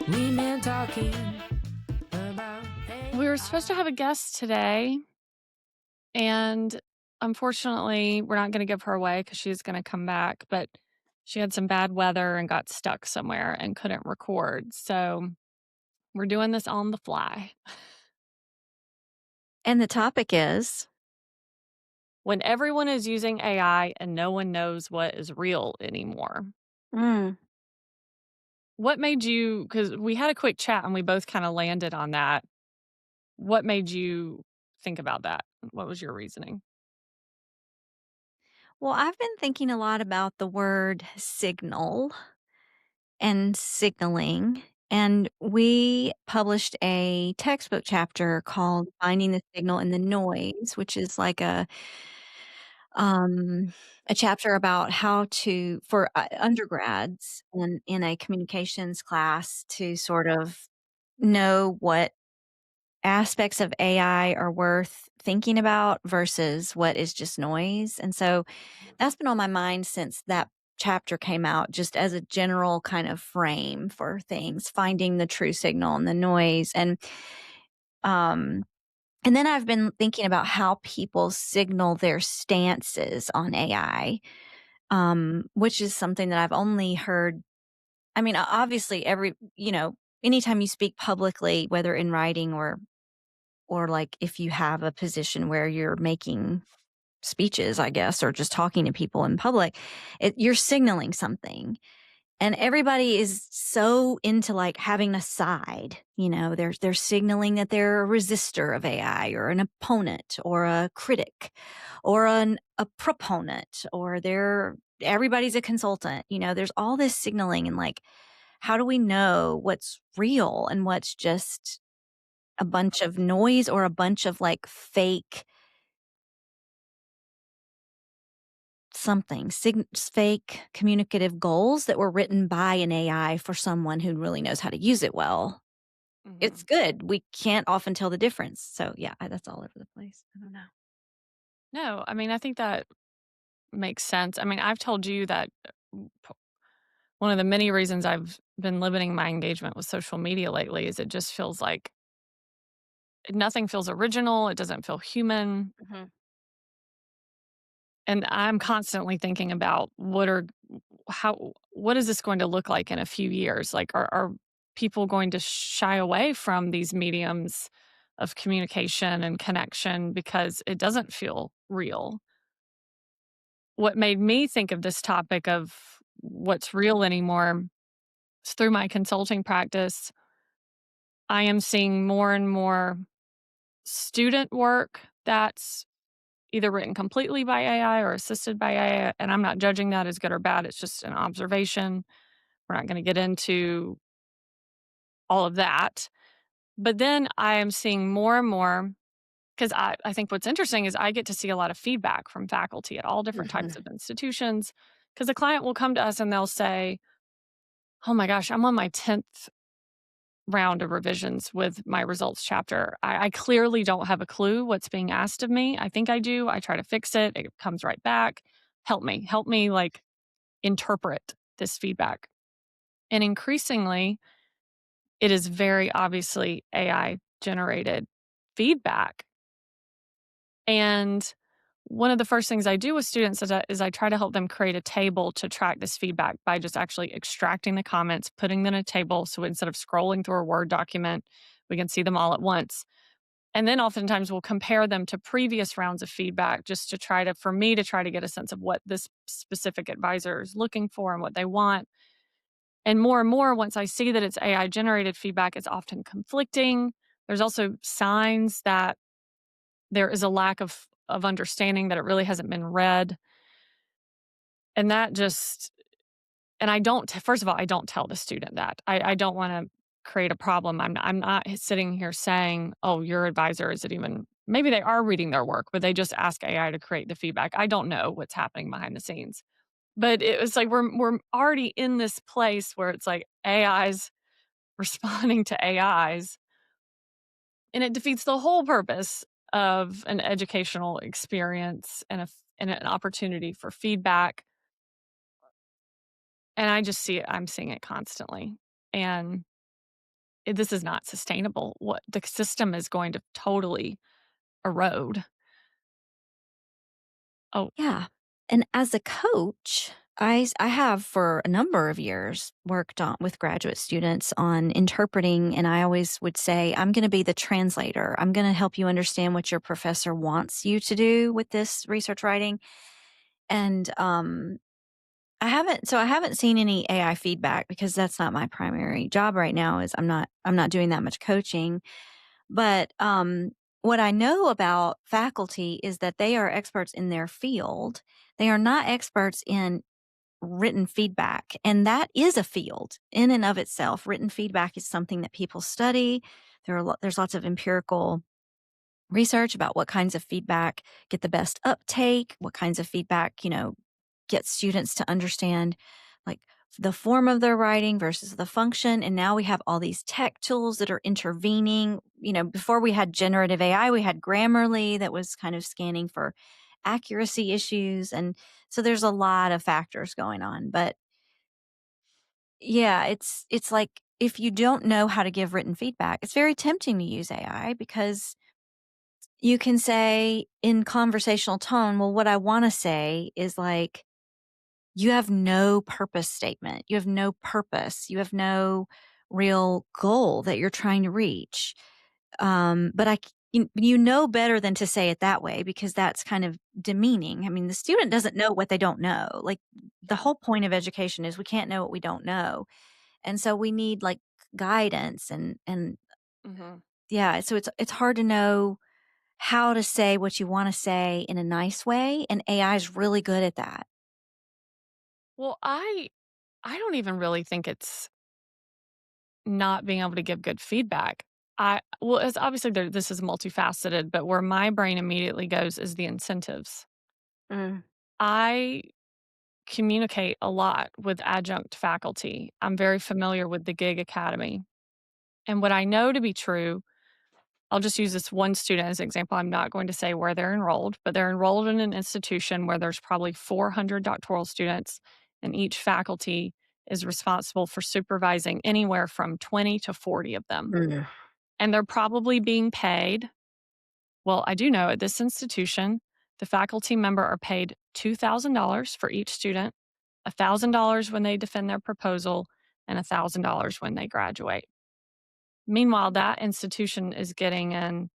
We've been talking about We were supposed to have a guest today, and unfortunately, we're not going to give her away because she's going to come back. But she had some bad weather and got stuck somewhere and couldn't record. So we're doing this on the fly. And the topic is, When everyone is using AI and no one knows what is real anymore. mm, What made you, because we had a quick chat and we both kind of landed on that. What made you think about that? What was your reasoning? well, I've been thinking a lot about the word signal and signaling. And we published a textbook chapter called Finding the Signal in the Noise, which is like um, a chapter about how to, for undergrads in a communications class, to sort of know what aspects of AI are worth thinking about versus what is just noise. And so that's been on my mind since that chapter came out, just as a general kind of frame for things, finding the true signal and the noise. Um, and then I've been thinking about how people signal their stances on AI, which is something that I've only heard. I mean, obviously, anytime you speak publicly, whether in writing or like if you have a position where you're making speeches, I guess, or just talking to people in public, you're signaling something. And everybody is so into like having a side, they're signaling that they're a resistor of AI or an opponent or a critic or a proponent or everybody's a consultant. There's all this signaling and like, how do we know what's real and what's just a bunch of noise or a bunch of like fake fake communicative goals that were written by an AI for someone who really knows how to use it well. It's Mhm. good. We can't often tell the difference. So yeah, that's all over the place. I don't know. No, I mean, I think that makes sense. I mean, I've told you that one of the many reasons I've been limiting my engagement with social media lately is it just feels like nothing feels original. It doesn't feel human. Mhm. And I'm constantly thinking about what is this going to look like in a few years? Like, are people going to shy away from these mediums of communication and connection because it doesn't feel real? What made me think of this topic of what's real anymore is through my consulting practice. I am seeing more and more student work that's either written completely by AI or assisted by AI, and I'm not judging that as good or bad, it's just an observation. We're not gonna get into all of that. But then I am seeing more and more, 'cause I think what's interesting is I get to see a lot of feedback from faculty at all different types Mhm. of institutions. Because a client will come to us and they'll say, "Oh my gosh, I'm on my 10th round of revisions with my results chapter. I clearly don't have a clue what's being asked of me. I think I do. I try to fix it. It comes right back. Help me like interpret this feedback." And increasingly, it is very obviously AI generated feedback. And one of the first things I do with students is I try to help them create a table to track this feedback by just actually extracting the comments, putting them in a table. So instead of scrolling through a Word document, we can see them all at once. And then oftentimes we'll compare them to previous rounds of feedback just to for me to try to get a sense of what this specific advisor is looking for and what they want. And more, once I see that it's AI generated feedback, it's often conflicting. There's also signs that there is a lack of understanding, that it really hasn't been read. And that just and I don't first of all, I don't tell the student that. I don't wanna create a problem. I'm not sitting here saying, "Oh, your advisor isn't even," maybe they are reading their work, but they just ask AI to create the feedback. I don't know what's happening behind the scenes. But it was like we're already in this place where it's like AIs responding to AIs, and it defeats the whole purpose of an educational experience and an opportunity for feedback. And I just see it I'm seeing it constantly. And this is not sustainable. What the system is going to totally erode. Oh, Yeah. And as a coach, I have for a number of years worked on with graduate students on interpreting, and I always would say, I'm going to be the translator. I'm going to help you understand what your professor wants you to do with this research writing. And I haven't seen any AI feedback because that's not my primary job right now. Is I'm not doing that much coaching. But what I know about faculty is that they are experts in their field. They are not experts in written feedback. And that is a field in and of itself. Written feedback is something that people study. There's lots of empirical research about what kinds of feedback get the best uptake, what kinds of feedback, get students to understand like the form of their writing versus the function. And now we have all these tech tools that are intervening. Before we had generative AI, we had Grammarly that was kind of scanning for accuracy issues. And so there's a lot of factors going on. But yeah, it's like if you don't know how to give written feedback, it's very tempting to use AI because you can say in conversational tone, well, what I want to say is like, you have no purpose statement. You have no purpose. You have no real goal that you're trying to reach. But you know better than to say it that way because that's kind of demeaning. I mean, the student doesn't know what they don't know. Like the whole point of education is we can't know what we don't know. And so we need like guidance and mhm. yeah, so it's hard to know how to say what you want to say in a nice way. And AI is really good at that. Well, I don't even really think it's not being able to give good feedback. It's obviously this is multifaceted, but where my brain immediately goes is the incentives. Mm. I communicate a lot with adjunct faculty. I'm very familiar with the gig academy. And what I know to be true, I'll just use this one student as an example. I'm not going to say where they're enrolled, but they're enrolled in an institution where there's probably 400 doctoral students, and each faculty is responsible for supervising anywhere from 20 to 40 of them. Mm. And they're probably being paid. Well, I do know at this institution, the faculty member are paid $2,000 for each student, $1,000 when they defend their proposal, and $1,000 when they graduate. Meanwhile, that institution is getting in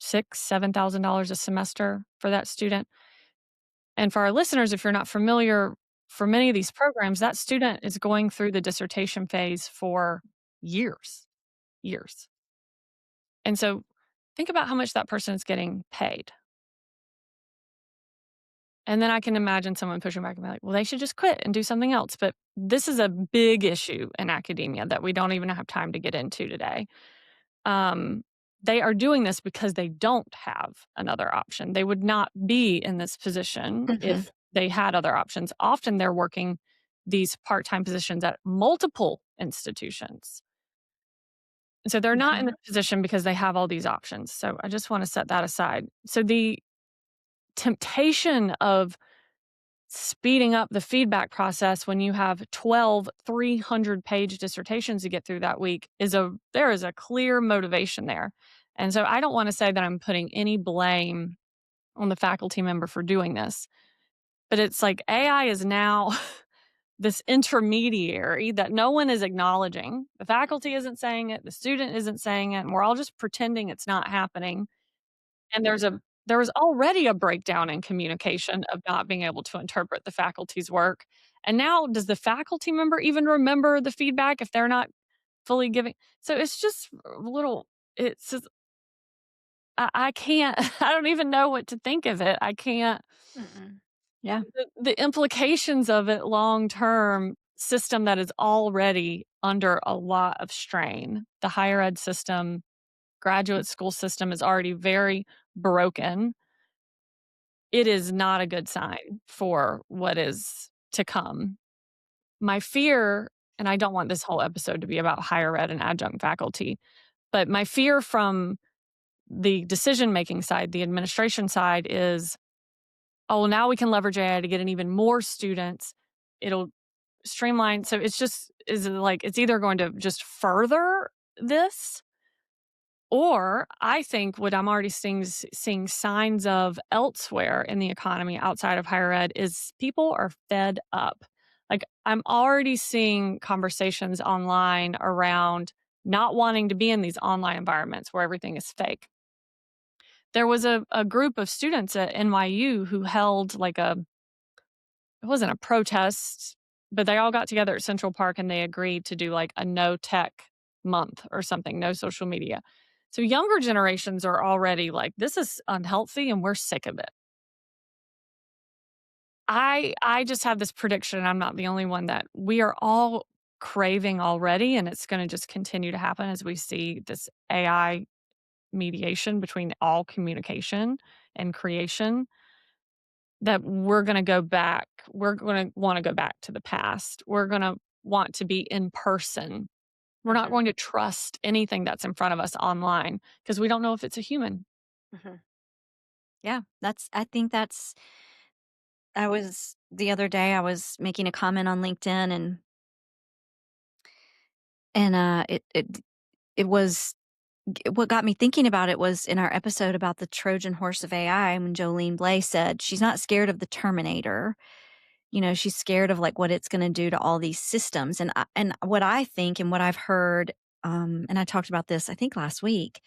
$7,000 a semester for that student. And for our listeners, if you're not familiar, for many of these programs, that student is going through the dissertation phase for years, years. And so think about how much that person is getting paid. And then I can imagine someone pushing back and be like, well, they should just quit and do something else. But this is a big issue in academia that we don't even have time to get into today. Um, they are doing this because they don't have another option. They would not be in this position Mhm. if they had other options. Often they're working these part time positions at multiple institutions. So they're not in Mhm. this position because they have all these options. So I just want to set that aside. So the temptation of speeding up the feedback process when you have 12 300-page dissertations to get through that week there is a clear motivation there. And so I don't want to say that I'm putting any blame on the faculty member for doing this, but it's like AI is now this intermediary that no one is acknowledging. The faculty isn't saying it, the student isn't saying it, and we're all just pretending it's not happening. And there was already a breakdown in communication of not being able to interpret the faculty's work. And now does the faculty member even remember the feedback if they're not fully giving? So it's just a little it's just, I can't I don't even know what to think of it. I can't Mm-mm. Yeah. the implications of it long term system that is already under a lot of strain. The higher ed system, graduate school system is already very broken. It is not a good sign for what is to come. My fear, and I don't want this whole episode to be about higher ed and adjunct faculty, but my fear from the decision making side, the administration side is, oh, well, now we can leverage AI to get in even more students. It'll streamline. So it's just, is it like, it's either going to just further this, or I think what I'm already seeing signs of elsewhere in the economy outside of higher ed is people are fed up. Like, I'm already seeing conversations online around not wanting to be in these online environments where everything is fake. There was a group of students at NYU who held like it wasn't a protest, but they all got together at Central Park and they agreed to do like a no tech month or something, no social media. So younger generations are already like, this is unhealthy and we're sick of it. I just have this prediction, I'm not the only one, that we are all craving already, and it's gonna just continue to happen as we see this AI mediation between all communication and creation, that we're gonna wanna go back to the past. We're gonna want to be in person. We're not Mhm, going to trust anything that's in front of us online because we don't know if it's a human. mhm. Yeah, I think I was the other day, I was making a comment on LinkedIn and it was what got me thinking about it was in our episode about the Trojan horse of AI when Jolene Blay said she's not scared of the Terminator. You know, she's scared of like what it's going to do to all these systems. And what I think and what I've heard, and I talked about this I think last week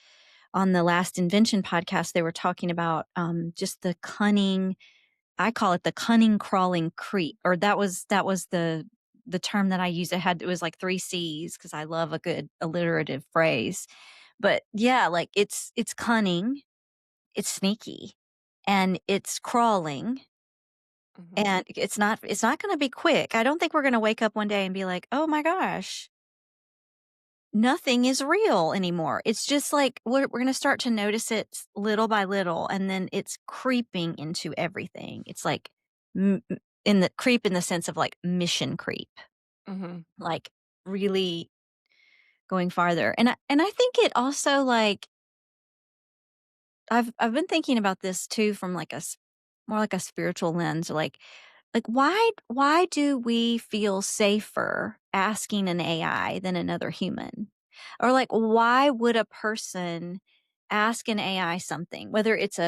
on the Last Invention podcast. They were talking about just the cunning. I call it the cunning crawling creep, or that was the term that I used. It was like three C's because I love a good alliterative phrase. But yeah, like it's cunning, it's sneaky, and it's crawling, Mhm. and it's not gonna be quick. I don't think we're gonna wake up one day and be like, "Oh my gosh, nothing is real anymore." It's just like we're gonna start to notice it little by little, and then it's creeping into everything. It's like in the creep in the sense of like mission creep, Mhm. like really going farther. And I think it also like I've been thinking about this too from like more like a spiritual lens, like why do we feel safer asking an AI than another human? Or like why would a person ask an AI something, whether it's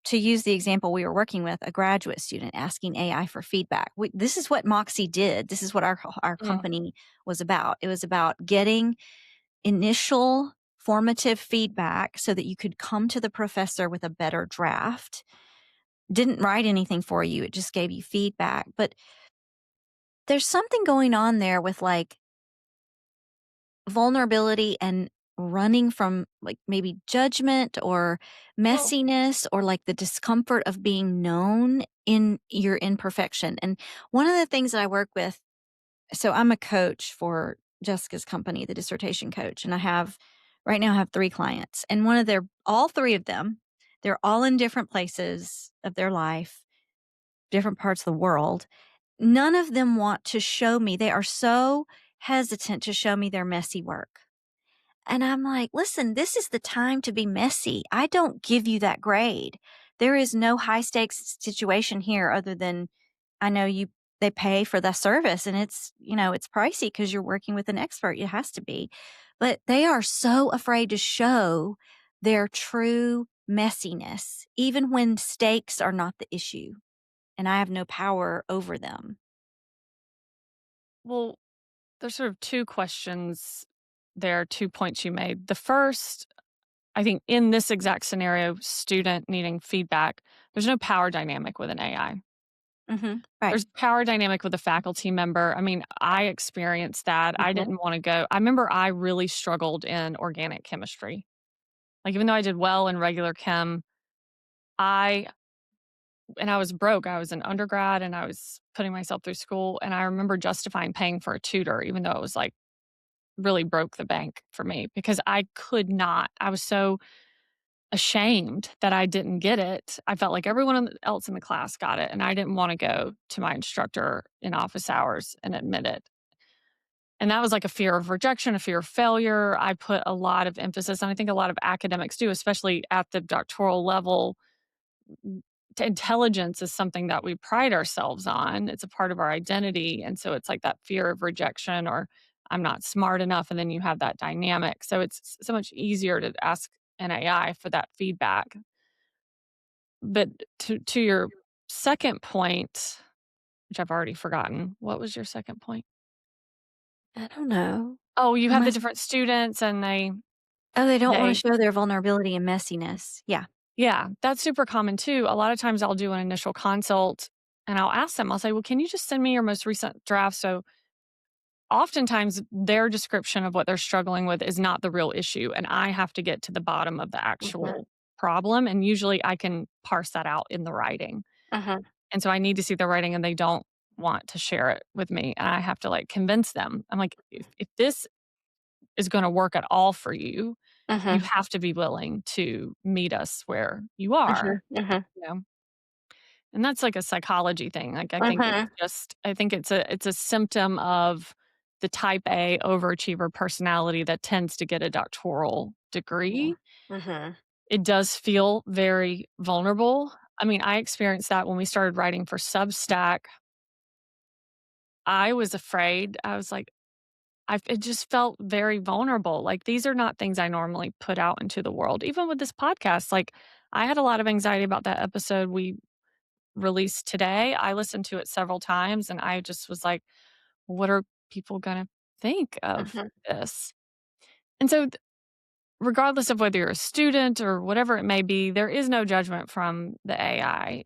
to use the example we were working with, a graduate student asking AI for feedback. This is what Moxie did. This is what our Mm. company was about. It was about getting initial formative feedback so that you could come to the professor with a better draft. Didn't write anything for you, it just gave you feedback. But there's something going on there with like vulnerability and running from like maybe judgment or Well, messiness or like the discomfort of being known in your imperfection. And one of the things that I work with, so I'm a coach for Jessica's company, the dissertation coach, and right now I have 3 clients. And all 3 of them, they're all in different places of their life, different parts of the world. None of them want to show me. They are so hesitant to show me their messy work. And I'm like, listen, this is the time to be messy. I don't give you that grade. There is no high stakes situation here other than I know they pay for the service and it's pricey because you're working with an expert. It has to be. But they are so afraid to show their true messiness, even when stakes are not the issue and I have no power over them. well, there's sort of 2 questions there, 2 points you made. The first, I think in this exact scenario, student needing feedback, there's no power dynamic with an AI. Right. There's power dynamic with a faculty member. I mean, I experienced that. I Mhm. didn't wanna go. I remember I really struggled in organic chemistry. Like, even though I did well in regular chem, I I was broke. I was an undergrad and I was putting myself through school, and I remember justifying paying for a tutor even though it was, like, really broke the bank for me because I could not. I was so ashamed that I didn't get it. I felt like else in the class got it, and I didn't wanna go to my instructor in office hours and admit it. And that was like a fear of rejection, a fear of failure. I put a lot of emphasis, and I think a lot of academics do, especially at the doctoral level. Intelligence is something that we pride ourselves on. It's a part of our identity. And so it's like that fear of rejection or I'm not smart enough, and then you have that dynamic. So it's so much easier to ask an AI for that feedback. But to your second point, which I've already forgotten, what was your second point? I don't know. Oh, you have the Unless different students and oh, they don't wanna they show their vulnerability and messiness. Yeah. yeah, that's super common too. A lot of times I'll do an initial consult and I'll ask them, I'll say, "Well, can you just send me your most recent draft?" So oftentimes their description of what they're struggling with is not the real issue, and I have to get to the bottom of the Mhm. actual problem, and usually I can parse that out in the writing. Mhm. And so I need to see the writing and they don't want to share it with me, and I have to, like, convince them. I'm like, "If this is gonna work at all for you, you Mhm. have to be willing to meet us where you are," Mhm. Mhm. you know? And that's like a psychology thing. Like, Mhm. I think it's a symptom of the type A overachiever personality that tends to get a doctoral Mhm. degree. Mhm. It does feel very vulnerable. I mean, I experienced that when we started writing for Substack. I was afraid. I was like, it just felt very vulnerable. Like, these are not things I normally put out into the world. Even with this podcast, like, I had a lot of anxiety about that episode we released today. I listened to it several times and I just was like, what are people going to think of Mhm. this? And so, regardless of whether you're a student or whatever it may be, there is no judgment from the AI.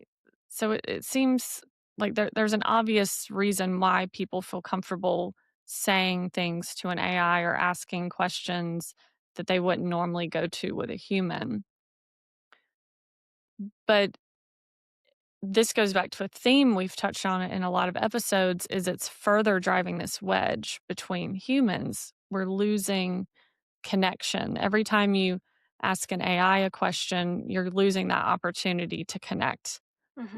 So, it seems like there's an obvious reason why people feel comfortable saying things to an AI or asking questions that they wouldn't normally go to with a human. But this goes back to a theme we've touched on it in a lot of episodes is it's further driving this wedge between humans. We're losing connection. Every time you ask an AI a question, you're losing that opportunity to connect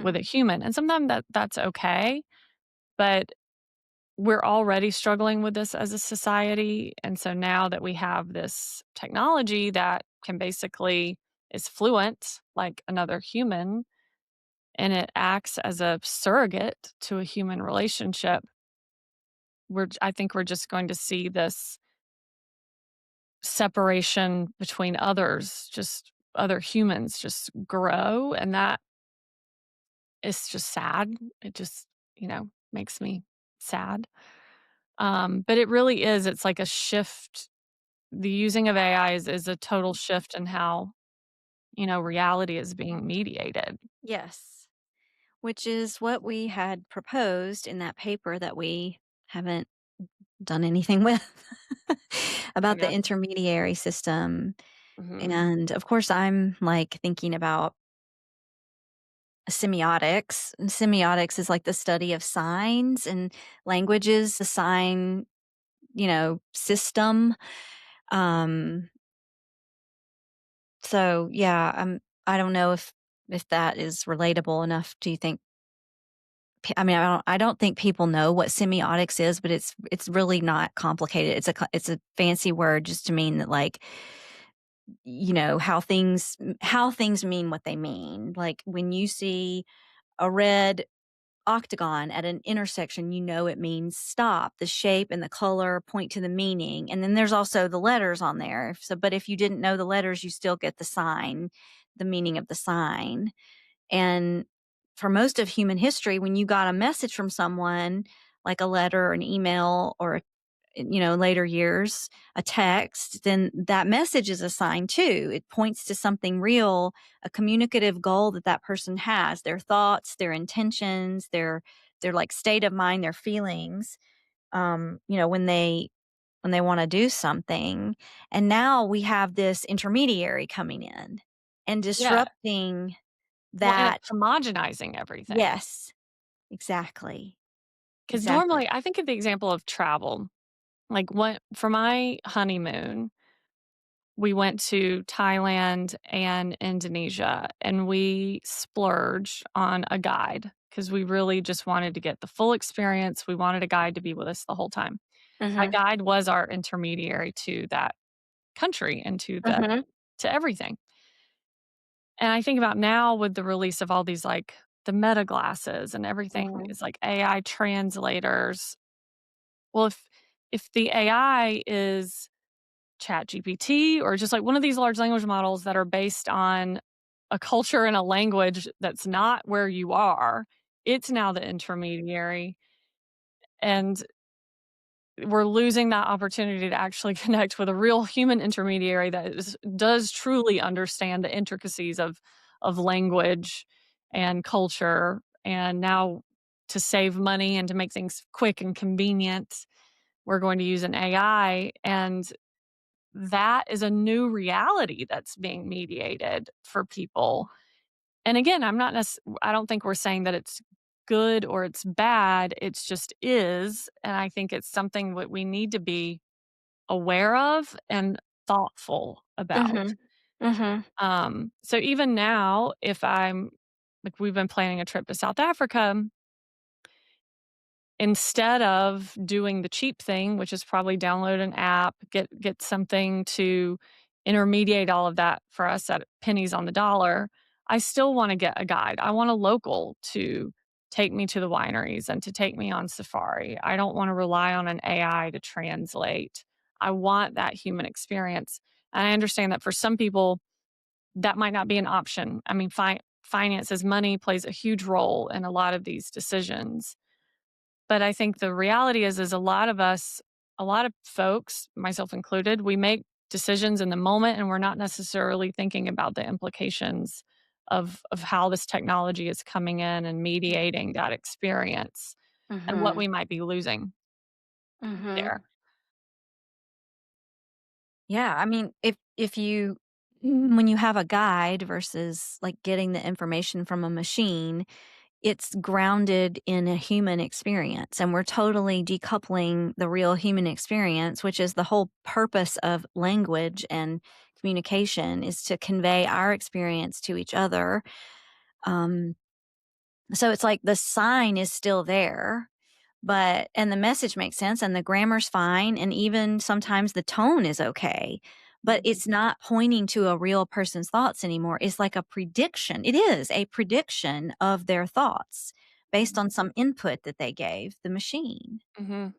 with Mhm. a human. And sometimes that's okay, but we're already struggling with this as a society. And so now that we have this technology that can basically is fluent like another human, and it acts as a surrogate to a human relationship, I think we're just going to see this separation between others, just other humans just grow, and that is just sad. It just, makes me sad. But it really is, it's like a shift. The using of AI is a total shift in how, reality is being mediated. Yes. Which is what we had proposed in that paper that we haven't done anything with I about the guess. intermediary system. Mhm. And of course, I'm like thinking about semiotics. And semiotics is like the study of signs and languages, the sign, system. Um, so yeah, I don't know if that is relatable enough. Do you think? I mean, I don't think people know what semiotics is, but it's really not complicated. It's a fancy word just to mean that like how things mean what they mean. Like when you see a red octagon at an intersection, it means stop. The shape and the color point to the meaning. And then there's also the letters on there. So, but if you didn't know the letters, you still get the sign, the meaning of the sign. And for most of human history, when you got a message from someone, like a letter, or an email, or later years, a text, then that message is a sign too. It points to something real, a communicative goal that that person has, their thoughts, their intentions, their like state of mind, their feelings. When they want to do something. And now we have this intermediary coming in and Yeah. disrupting Well, and it's that. homogenizing everything. Yes, exactly. Because Exactly. normally I think of the example of travel. Like, what for my honeymoon, we went to Thailand and Indonesia, and we splurged on a guide because we really just wanted to get the full experience. We wanted a guide to be with us the whole time. That Mhm. guide was our intermediary to that country and Mhm. to everything. And I think about now with the release of all these, like, the Meta glasses and everything Mhm. is like AI translators. Well, if the AI is ChatGPT or just like one of these large language models that are based on a culture and a language that's not where you are, it's now the intermediary. And we're losing that opportunity to actually connect with a real human intermediary that does truly understand the intricacies of language and culture. And now, to save money and to make things quick and convenient, we're going to use an AI. And that is a new reality that's being mediated for people. And again, I don't think we're saying that it's good or it's bad, it's just is, and I think it's something that we need to be aware of and thoughtful about. Mhm. Mhm. So even now, if I'm like, we've been planning a trip to South Africa, instead of doing the cheap thing, which is probably download an app, get something to intermediate all of that for us at pennies on the dollar, I still want to get a guide. I want a local to take me to the wineries and to take me on safari. I don't want to rely on an AI to translate. I want that human experience. And I understand that for some people, that might not be an option. I mean, finances, money plays a huge role in a lot of these decisions, but I think the reality is a lot of us, a lot of folks, myself included, we make decisions in the moment and we're not necessarily thinking about the implications of how this technology is coming in and mediating that experience and what Mhm. we might be losing Mhm. there. Yeah, I mean, if you when you have a guide versus like getting the information from a machine, it's grounded in a human experience, and we're totally decoupling the real human experience, which is the whole purpose of language and communication, is to convey our experience to each other. Um, so it's like the sign is still there, but and the message makes sense and the grammar's fine and even sometimes the tone is okay, but Mhm. it's not pointing to a real person's thoughts anymore. It's like a prediction. It is a prediction of their thoughts based on some input that they gave the machine. Mhm.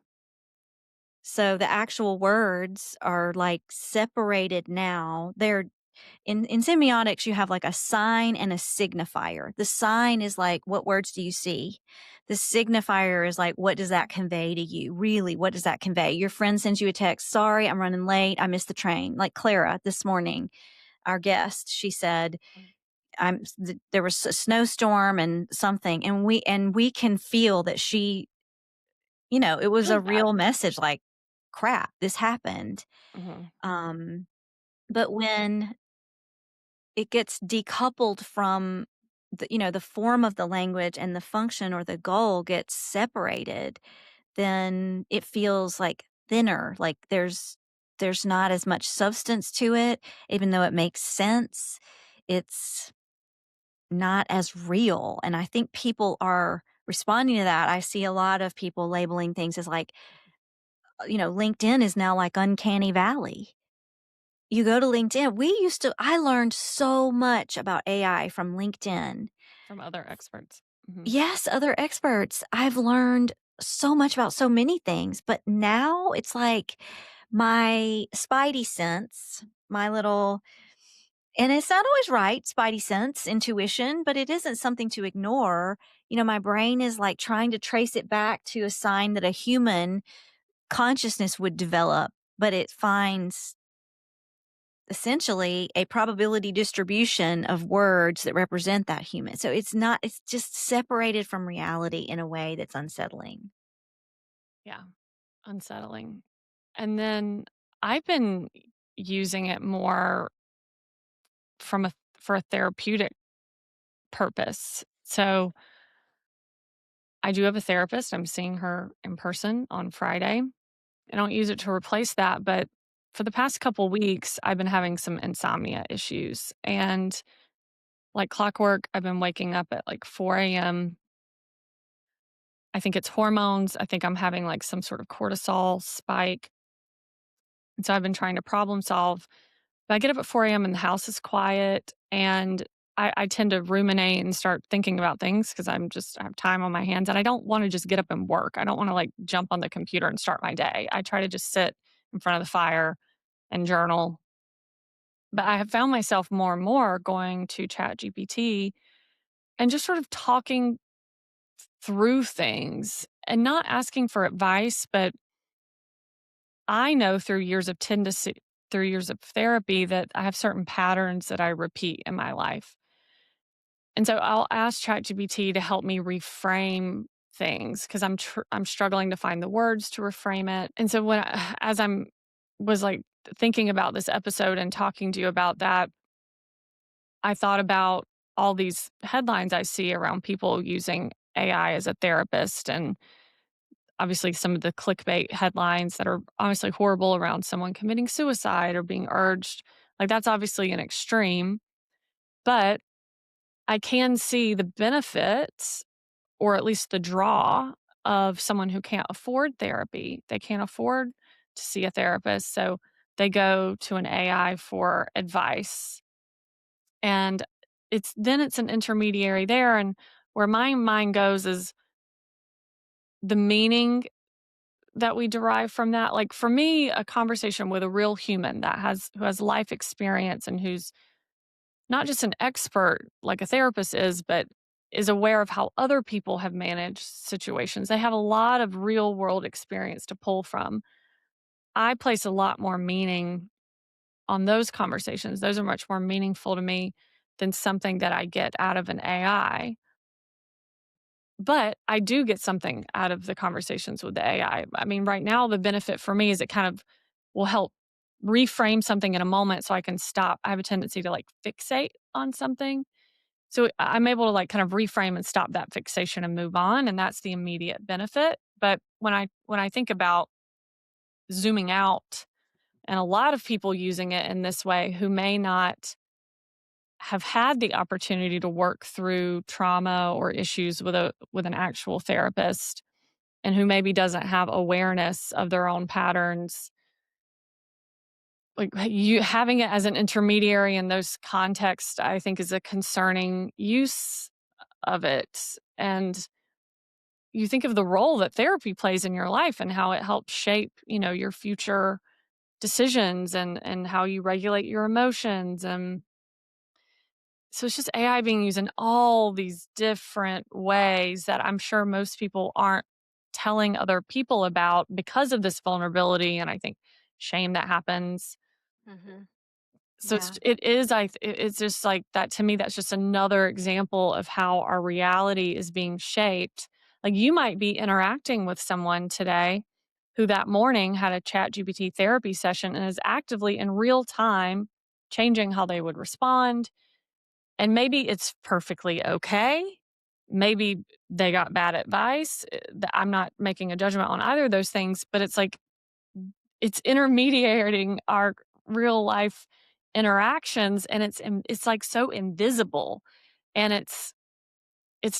So the actual words are like separated now. They're in semiotics, you have like a sign and a signifier. The sign is like, what words do you see? The signifier is like, what does that convey to you? Really, what does that convey? Your friend sends you a text, sorry, I'm running late. I missed the train. Like Clara this morning, our guest, she said, there was a snowstorm and something. And we can feel that she, it was a Feels bad. real message like, crap, this happened. Mhm. Um, but when it gets decoupled from the form of the language and the function or the goal gets separated, then it feels like thinner, like there's not as much substance to it, even though it makes sense. It's not as real. And I think people are responding to that. I see a lot of people labeling things as like, LinkedIn is now like uncanny valley. You go to LinkedIn. I learned so much about AI from LinkedIn. From other experts. Mhm. Yes, other experts. I've learned so much about so many things, but now it's like my spidey sense, my little, and it's not always right, spidey sense, intuition, but it isn't something to ignore. My brain is like trying to trace it back to a sign that a human consciousness would develop, but it finds essentially a probability distribution of words that represent that human. So it's just separated from reality in a way that's unsettling. Yeah, unsettling. And then I've been using it more for a therapeutic purpose. So I do have a therapist. I'm seeing her in person on Friday. I don't use it to replace that, but for the past couple weeks, I've been having some insomnia issues. And like clockwork, I've been waking up at like 4 a.m. I think it's hormones. I think I'm having like some sort of cortisol spike. And so I've been trying to problem solve. But I get up at 4 a.m. and the house is quiet. And I tend to ruminate and start thinking about things because I have time on my hands and I don't want to just get up and work. I don't want to like jump on the computer and start my day. I try to just sit in front of the fire and journal. But I have found myself more and more going to Chat GPT and just sort of talking through things and not asking for advice, but I know through years of therapy that I have certain patterns that I repeat in my life. And so I'll ask ChatGPT to help me reframe things because I'm struggling to find the words to reframe it. And so as I'm was like thinking about this episode and talking to you about that, I thought about all these headlines I see around people using AI as a therapist, and obviously some of the clickbait headlines that are honestly horrible around someone committing suicide or being urged. Like that's obviously an extreme, but I can see the benefits or at least the draw of someone who can't afford therapy. They can't afford to see a therapist. So they go to an AI for advice. And it's an intermediary there. And where my mind goes is the meaning that we derive from that. Like for me, a conversation with a real human who has life experience and who's not just an expert like a therapist is, but is aware of how other people have managed situations. They have a lot of real world experience to pull from. I place a lot more meaning on those conversations. Those are much more meaningful to me than something that I get out of an AI. But I do get something out of the conversations with the AI. I mean, right now, the benefit for me is it kind of will help reframe something in a moment so I can stop. I have a tendency to like fixate on something. So I'm able to like kind of reframe and stop that fixation and move on. And that's the immediate benefit. But when I think about zooming out and a lot of people using it in this way who may not have had the opportunity to work through trauma or issues with an actual therapist and who maybe doesn't have awareness of their own patterns, like you having it as an intermediary in those contexts, I think is a concerning use of it. And you think of the role that therapy plays in your life and how it helps shape, your future decisions and how you regulate your emotions. And so it's just AI being used in all these different ways that I'm sure most people aren't telling other people about because of this vulnerability and I think shame that happens. Mhm. So Yeah. it's just like that to me that's just another example of how our reality is being shaped. Like you might be interacting with someone today who that morning had a chat GPT therapy session and is actively in real time changing how they would respond. And maybe it's perfectly okay. Maybe they got bad advice. I'm not making a judgment on either of those things, but it's like it's intermediating our real life interactions and it's like so invisible and it's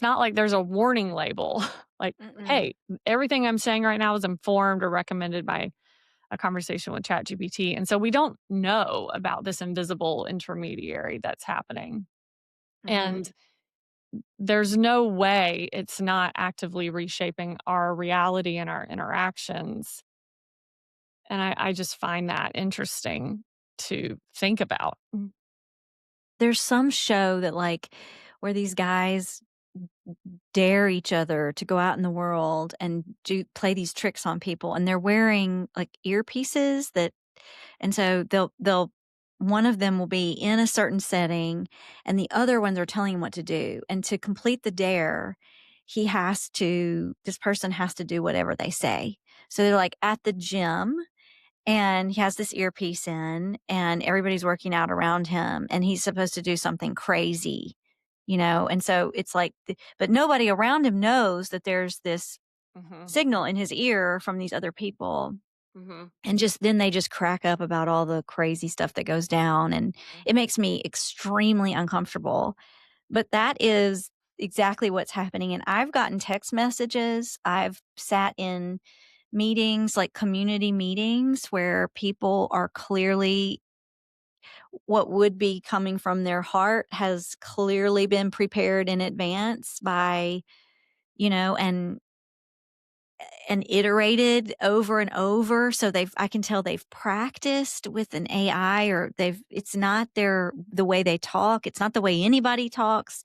not like there's a warning label like Mm-mm. hey, everything I'm saying right now is informed or recommended by a conversation with ChatGPT. And so we don't know about this invisible intermediary that's happening. Mhm. And there's no way it's not actively reshaping our reality and our interactions. And I just find that interesting to think about. There's some show that, like, where these guys dare each other to go out in the world and do play these tricks on people, and they're wearing, like, earpieces that and so they'll one of them will be in a certain setting, and the other ones are telling him what to do, and to complete the dare, this person has to do whatever they say. So they're, like, at the gym, and he has this earpiece in, and everybody's working out around him, and he's supposed to do something crazy, and so it's like but nobody around him knows that there's this Mhm, signal in his ear from these other people, mhm, and just then they just crack up about all the crazy stuff that goes down, and mhm, it makes me extremely uncomfortable, but that is exactly what's happening, and I've gotten text messages, I've sat in meetings, like community meetings where people are clearly what would be coming from their heart has clearly been prepared in advance by, and iterated over and over. So I can tell they've practiced with an AI, or it's not the way they talk. It's not the way anybody talks.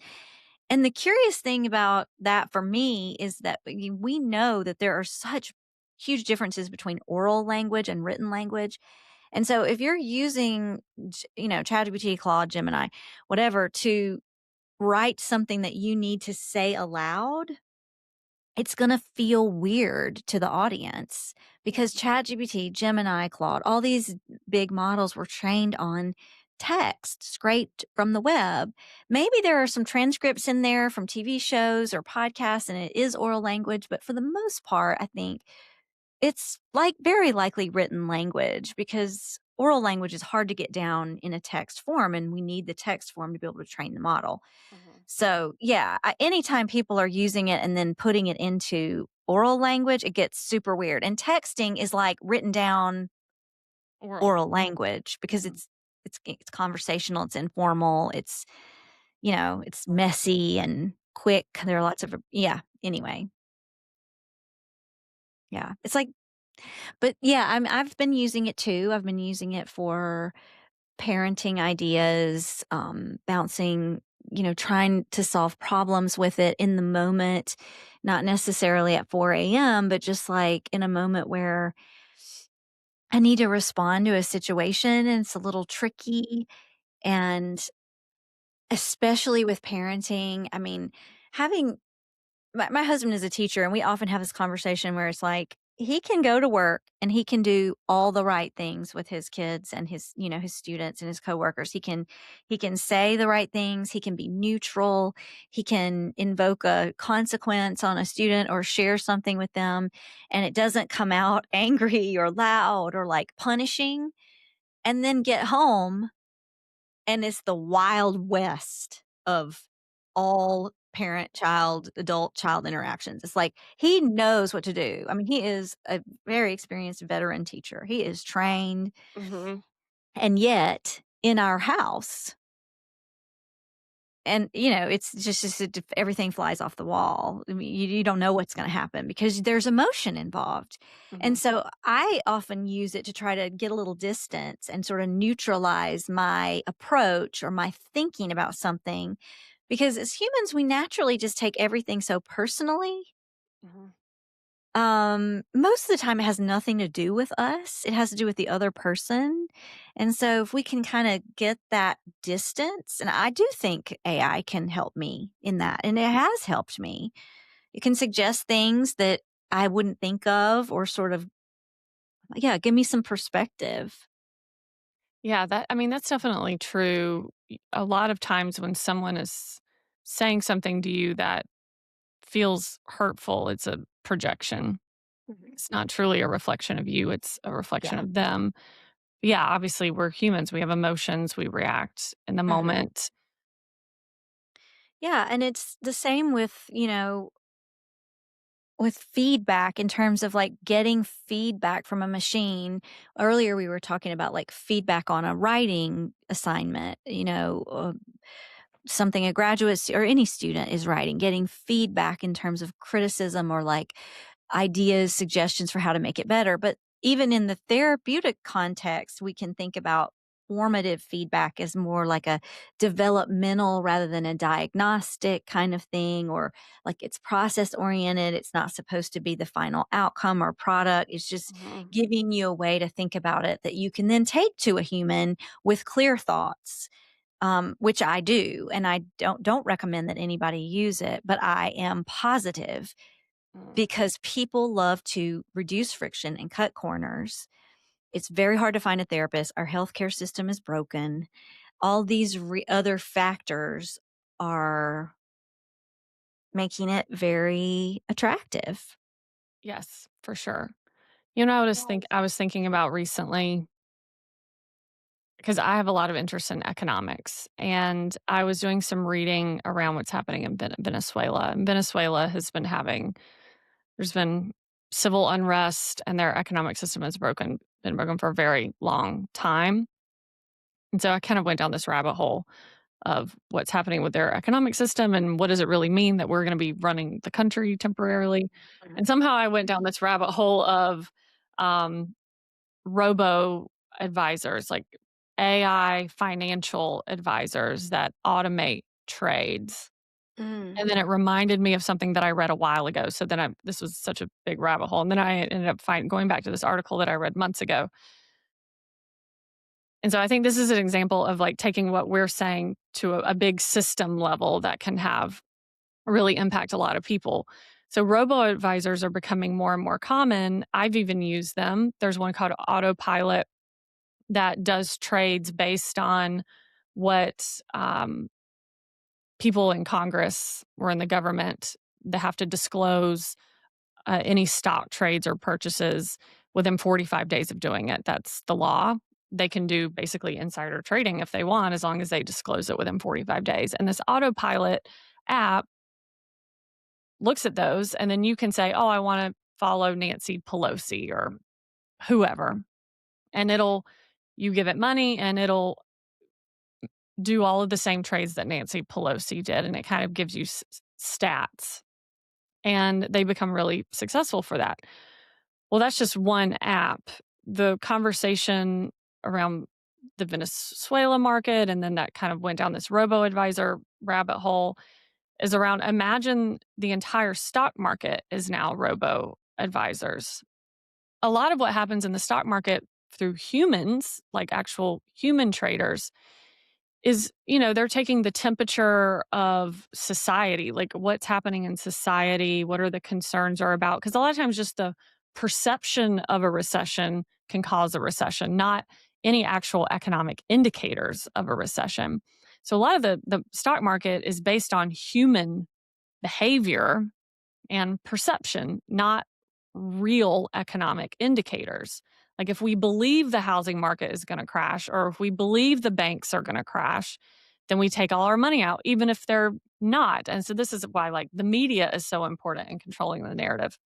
And the curious thing about that for me is that we know that there are such huge differences between oral language and written language. And so if you're using, ChatGPT, Claude, Gemini, whatever, to write something that you need to say aloud, it's going to feel weird to the audience because ChatGPT, Gemini, Claude, all these big models were trained on text scraped from the web. Maybe there are some transcripts in there from TV shows or podcasts and it is oral language, but for the most part, I think it's like very likely written language because oral language is hard to get down in a text form and we need the text form to be able to train the model. So, yeah, anytime people are using it and then putting it into oral language, it gets super weird. And texting is like written down oral language because Mhm. it's conversational, it's informal, it's messy and quick. There are lots of anyway. Yeah. It's like but yeah, I've been using it too. I've been using it for parenting ideas, bouncing, trying to solve problems with it in the moment, not necessarily at 4 a.m., but just like in a moment where I need to respond to a situation and it's a little tricky. And especially with parenting, I mean, having my husband is a teacher and we often have this conversation where it's like he can go to work and he can do all the right things with his kids and his students and his coworkers. He can say the right things, he can be neutral, he can invoke a consequence on a student or share something with them and it doesn't come out angry or loud or like punishing, and then get home and it's the wild west of all parent child, adult child interactions. It's like he knows what to do. I mean, he is a very experienced veteran teacher. He is trained. Mhm. And yet, in our house, and it's just everything flies off the wall. I mean, you don't know what's going to happen because there's emotion involved. And Mhm. so I often use it to try to get a little distance and sort of neutralize my approach or my thinking about something, because as humans we naturally just take everything so personally. Mhm. Most of the time it has nothing to do with us. It has to do with the other person. And so if we can kind of get that distance, and I do think AI can help me in that, and it has helped me. It can suggest things that I wouldn't think of or sort of, yeah, give me some perspective. Yeah, that's definitely true. A lot of times when someone is saying something to you that feels hurtful, it's a projection. Mhm. It's not truly a reflection of you, it's a reflection Yeah. of them. Yeah, obviously we're humans, we have emotions, we react in the Mhm. moment. Yeah. And it's the same with feedback in terms of like getting feedback from a machine. Earlier, we were talking about like feedback on a writing assignment, something a or any student is writing, getting feedback in terms of criticism or like ideas, suggestions for how to make it better. But even in the therapeutic context, we can think about formative feedback as more like a developmental rather than a diagnostic kind of thing, or like it's process oriented. It's not supposed to be the final outcome or product. It's just Mhm. giving you a way to think about it that you can then take to a human with clear thoughts, which I do, and I don't recommend that anybody use it, but I am positive Mm. because people love to reduce friction and cut corners. It's very hard to find a therapist. Our healthcare system is broken. All these other factors are making it very attractive. Yes, for sure. I was thinking about recently because I have a lot of interest in economics, and I was doing some reading around what's happening in Venezuela. And Venezuela has been having there's been civil unrest, and their economic system has been broken for a very long time. And so I kind of went down this rabbit hole of what's happening with their economic system and what does it really mean that we're going to be running the country temporarily. And Mhm. somehow I went down this rabbit hole of um, robo advisors, like AI financial advisors that automate trades. Mm. And then it reminded me of something that I read a while ago. So then this was such a big rabbit hole. And then I ended up going back to this article that I read months ago. And so I think this is an example of like taking what we're saying to a big system level that can have really impact a lot of people. So robo advisors are becoming more and more common. I've even used them. There's one called Autopilot that does trades based on what people in Congress or in the government, they have to disclose any stock trades or purchases within 45 days of doing it. That's the law. They can do basically insider trading if they want, as long as they disclose it within 45 days. And this autopilot app looks at those, and then you can say, oh, I want to follow Nancy Pelosi or whoever. And you give it money and it'll do all of the same trades that Nancy Pelosi did. And it kind of gives you stats. And they become really successful for that. Well, that's just one app. The conversation around the Venezuela market, and then that kind of went down this robo advisor rabbit hole, is around imagine the entire stock market is now robo advisors. A lot of what happens in the stock market through humans, like actual human traders, is, they're taking the temperature of society, like what's happening in society, what are the concerns are about. Because a lot of times just the perception of a recession can cause a recession, not any actual economic indicators of a recession. So a lot of the stock market is based on human behavior and perception, not real economic indicators. Like if we believe the housing market is going to crash, or if we believe the banks are going to crash, then we take all our money out, even if they're not. And so this is why like the media is so important in controlling the narrative.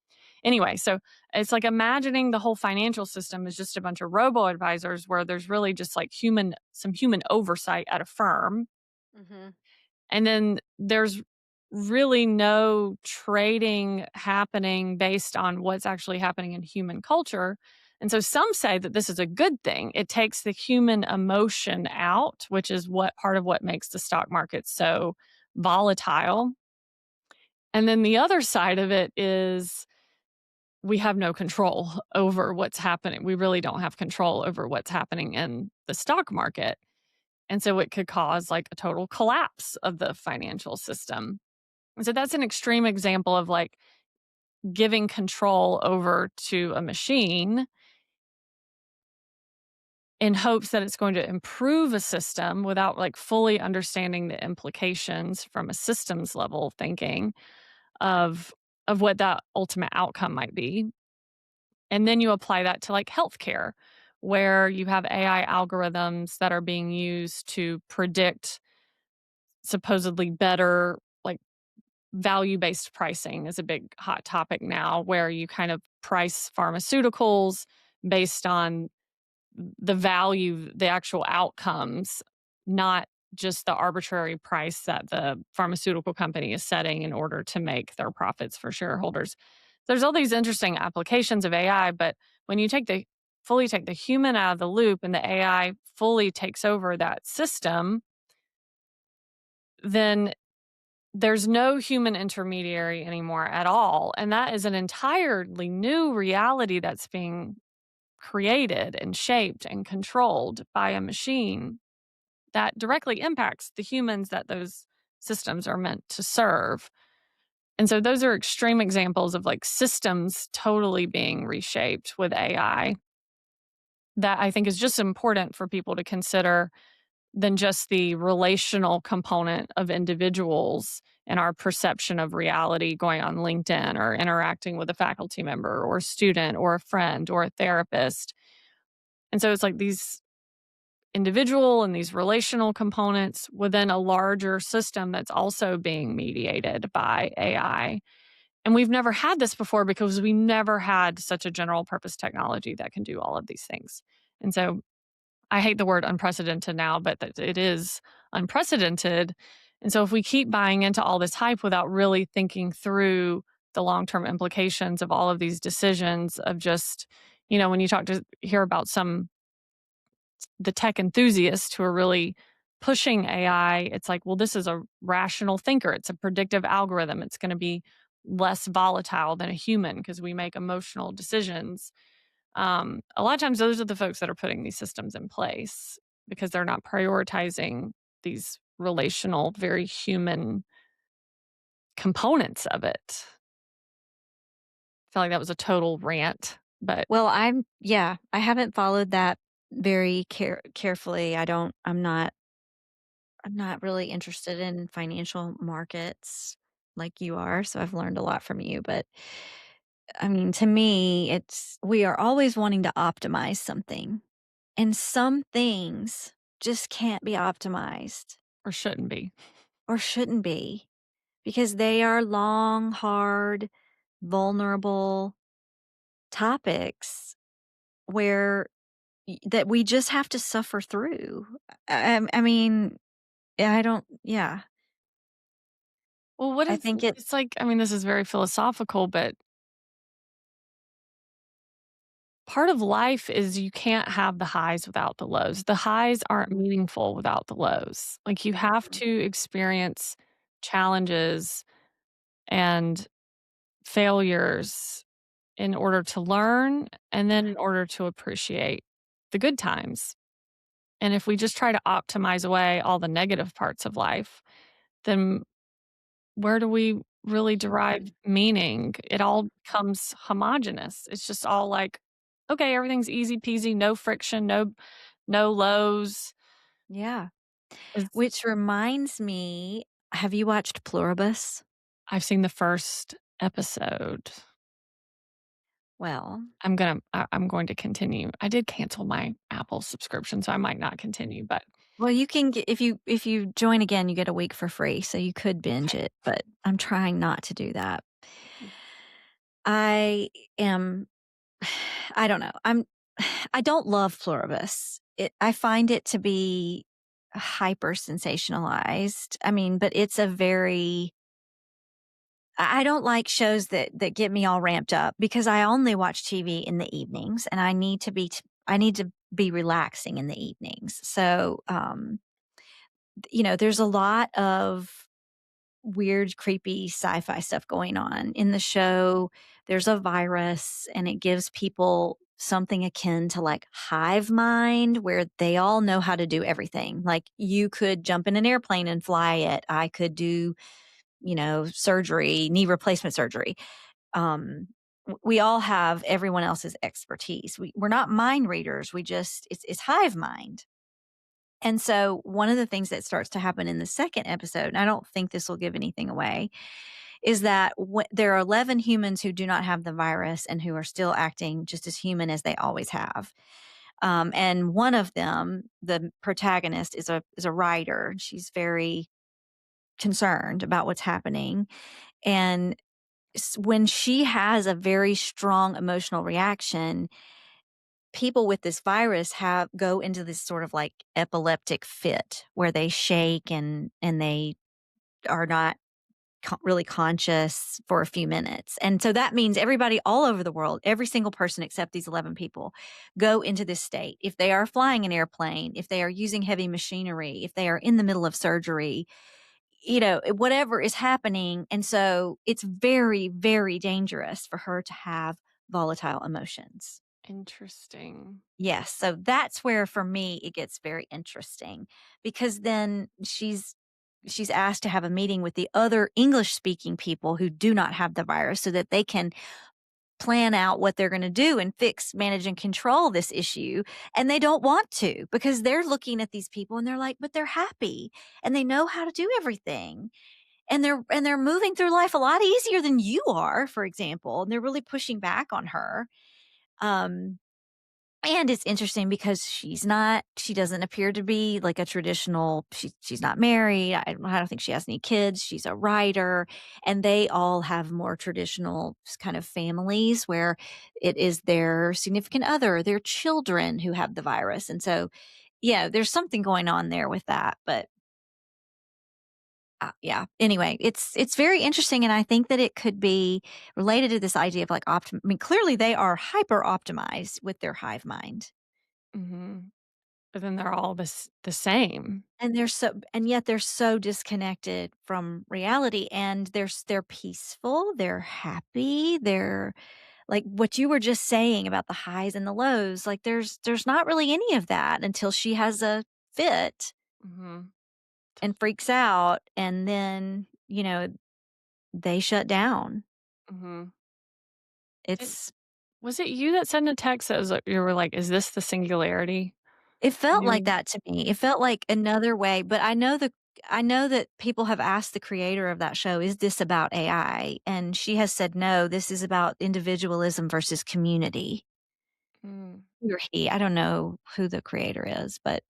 Anyway, so it's like imagining the whole financial system is just a bunch of robo advisors where there's really just like some human oversight at a firm, Mhm. and then there's really no trading happening based on what's actually happening in human culture. And so some say that this is a good thing. It takes the human emotion out, which is what part of what makes the stock market so volatile. And then the other side of it is we have no control over what's happening. We really don't have control over what's happening in the stock market. And so it could cause like a total collapse of the financial system. And so that's an extreme example of like giving control over to a machine in hopes that it's going to improve a system without like fully understanding the implications from a systems level thinking of what that ultimate outcome might be. And then you apply that to like healthcare, where you have AI algorithms that are being used to predict supposedly better, like value-based pricing is a big hot topic now, where you kind of price pharmaceuticals based on the value, the actual outcomes, not just the arbitrary price that the pharmaceutical company is setting in order to make their profits for shareholders. There's all these interesting applications of AI, but when you fully take the human out of the loop and the AI fully takes over that system, then there's no human intermediary anymore at all. And that is an entirely new reality that's being created and shaped and controlled by a machine that directly impacts the humans that those systems are meant to serve. And so those are extreme examples of like systems totally being reshaped with AI that I think is just important for people to consider than just the relational component of individuals and our perception of reality going on LinkedIn or interacting with a faculty member or a student or a friend or a therapist. And so it's like these individual and these relational components within a larger system that's also being mediated by AI. And we've never had this before because we never had such a general purpose technology that can do all of these things. And so I hate the word unprecedented now, but it is unprecedented. And so if we keep buying into all this hype without really thinking through the long-term implications of all of these decisions of just, when you hear about the tech enthusiasts who are really pushing AI, it's like, well, this is a rational thinker. It's a predictive algorithm. It's going to be less volatile than a human because we make emotional decisions. A lot of times, those are the folks that are putting these systems in place because they're not prioritizing these relational, very human components of it. I feel like that was a total rant, but Well, I haven't followed that very carefully. I'm not really interested in financial markets like you are, so I've learned a lot from you, but I mean, to me, we are always wanting to optimize something, and some things just can't be optimized or shouldn't be. or shouldn't be because they are long, hard, vulnerable topics where that we just have to suffer through. I mean, I don't, yeah, Well, I think it, it's like, I mean, this is very philosophical, but part of life is you can't have the highs without the lows. The highs aren't meaningful without the lows. Like you have to experience challenges and failures in order to learn and then in order to appreciate the good times. And if we just try to optimize away all the negative parts of life, then where do we really derive meaning? It all becomes homogenous. It's just all like, okay, everything's easy peasy, no friction, no lows. yeah. It's, Which reminds me, have you watched Pluribus? I've seen the first episode. Well, I'm going to continue. I did cancel my Apple subscription, so I might not continue, but well, you can get, if you join again, you get a week for free, so you could binge okay. it, but I'm trying not to do that. I am I don't know. I don't love Pluribus. I find it to be hyper sensationalized. I mean, but it's a very I don't like shows that get me all ramped up because I only watch TV in the evenings and I need to be relaxing in the evenings. So, there's a lot of weird, creepy sci-fi stuff going on. In the show, there's a virus and it gives people something akin to like hive mind where they all know how to do everything. Like you could jump in an airplane and fly it. I could do, surgery, knee replacement surgery. We all have everyone else's expertise. We're not mind readers. It's hive mind. And so one of the things that starts to happen in the second episode, and I don't think this will give anything away, is that there are 11 humans who do not have the virus and who are still acting just as human as they always have. And one of them, the protagonist, is a writer. She's very concerned about what's happening. And when she has a very strong emotional reaction, people with this virus go into this sort of like epileptic fit where they shake and they are not really conscious for a few minutes. And so that means everybody all over the world, every single person except these 11 people go into this state. If they are flying an airplane, if they are using heavy machinery, if they are in the middle of surgery, whatever is happening. And so it's very, very dangerous for her to have volatile emotions. Interesting. Yes. So that's where for me it gets very interesting because then she's asked to have a meeting with the other English speaking people who do not have the virus so that they can plan out what they're going to do and fix, manage and control this issue. And they don't want to because they're looking at these people and they're like, but they're happy and they know how to do everything. And they're moving through life a lot easier than you are, for example. And they're really pushing back on her. Um And it's interesting because she doesn't appear to be like a traditional she's not married. I don't think she has any kids. She's a writer, and they all have more traditional kind of families where it is their significant other, their children who have the virus. And so, yeah, there's something going on there with that, but yeah. Anyway, it's very interesting, and I think that it could be related to this idea of like I mean, clearly they are hyper optimized with their hive mind. Mhm. But then they're all the same. And yet they're so disconnected from reality, and they're peaceful, they're happy, they're like what you were just saying about the highs and the lows, like there's not really any of that until she has a fit Mhm. and freaks out, and then, they shut down. Mhm. And It's was it you that sent a text that was like you were like, "Is this the singularity?" It felt like You that to me. It felt like another way, but I know that people have asked the creator of that show, "Is this about AI?" And she has said, "No, this is about individualism versus community." Mm. He or he, I don't know who the creator is, but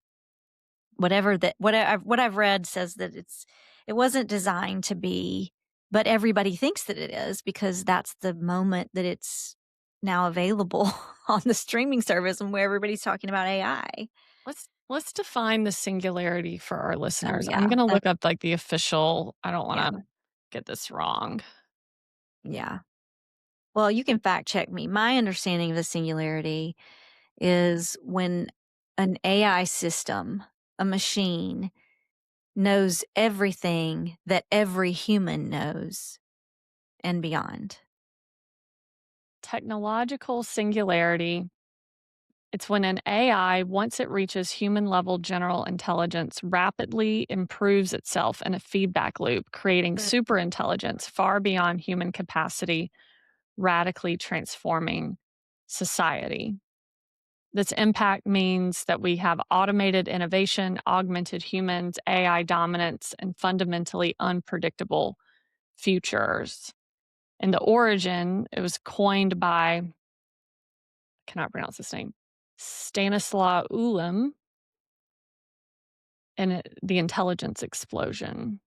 whatever that what I've read says that it wasn't designed to be, but everybody thinks that it is because that's the moment that it's now available on the streaming service and where everybody's talking about AI. Let's define the singularity for our Oh, listeners. I'm yeah. gonna That look up, like, the official I don't Yeah, wanna get this wrong. yeah. Well, you can fact check me. My understanding of the singularity is when an AI system, a machine, knows everything that every human knows and beyond. Technological singularity, it's when an AI, once it reaches human-level general intelligence, rapidly improves itself in a feedback loop, creating Mm. superintelligence far beyond human capacity, radically transforming society. This impact means that we have automated innovation, augmented humans, AI dominance, and fundamentally unpredictable futures. And the origin, it was coined by, I cannot pronounce his name, Stanislaw Ulam, and the intelligence explosion.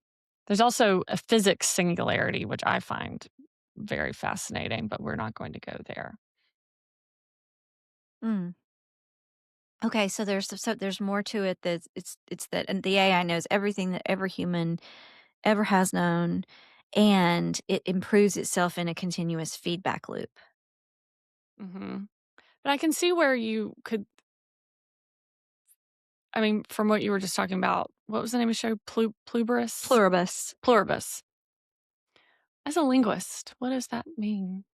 There's also a physics singularity, which I find very fascinating, but we're not going to go there. Mm. Okay, so there's more to it. That it's that, and the AI knows everything that every human ever has known, and it improves itself in a continuous feedback loop. Mhm. But I can see where you could, I mean, from what you were just talking about, what was the name of the show? Pluberous? Pluribus. Pluribus. As a linguist, what does that mean?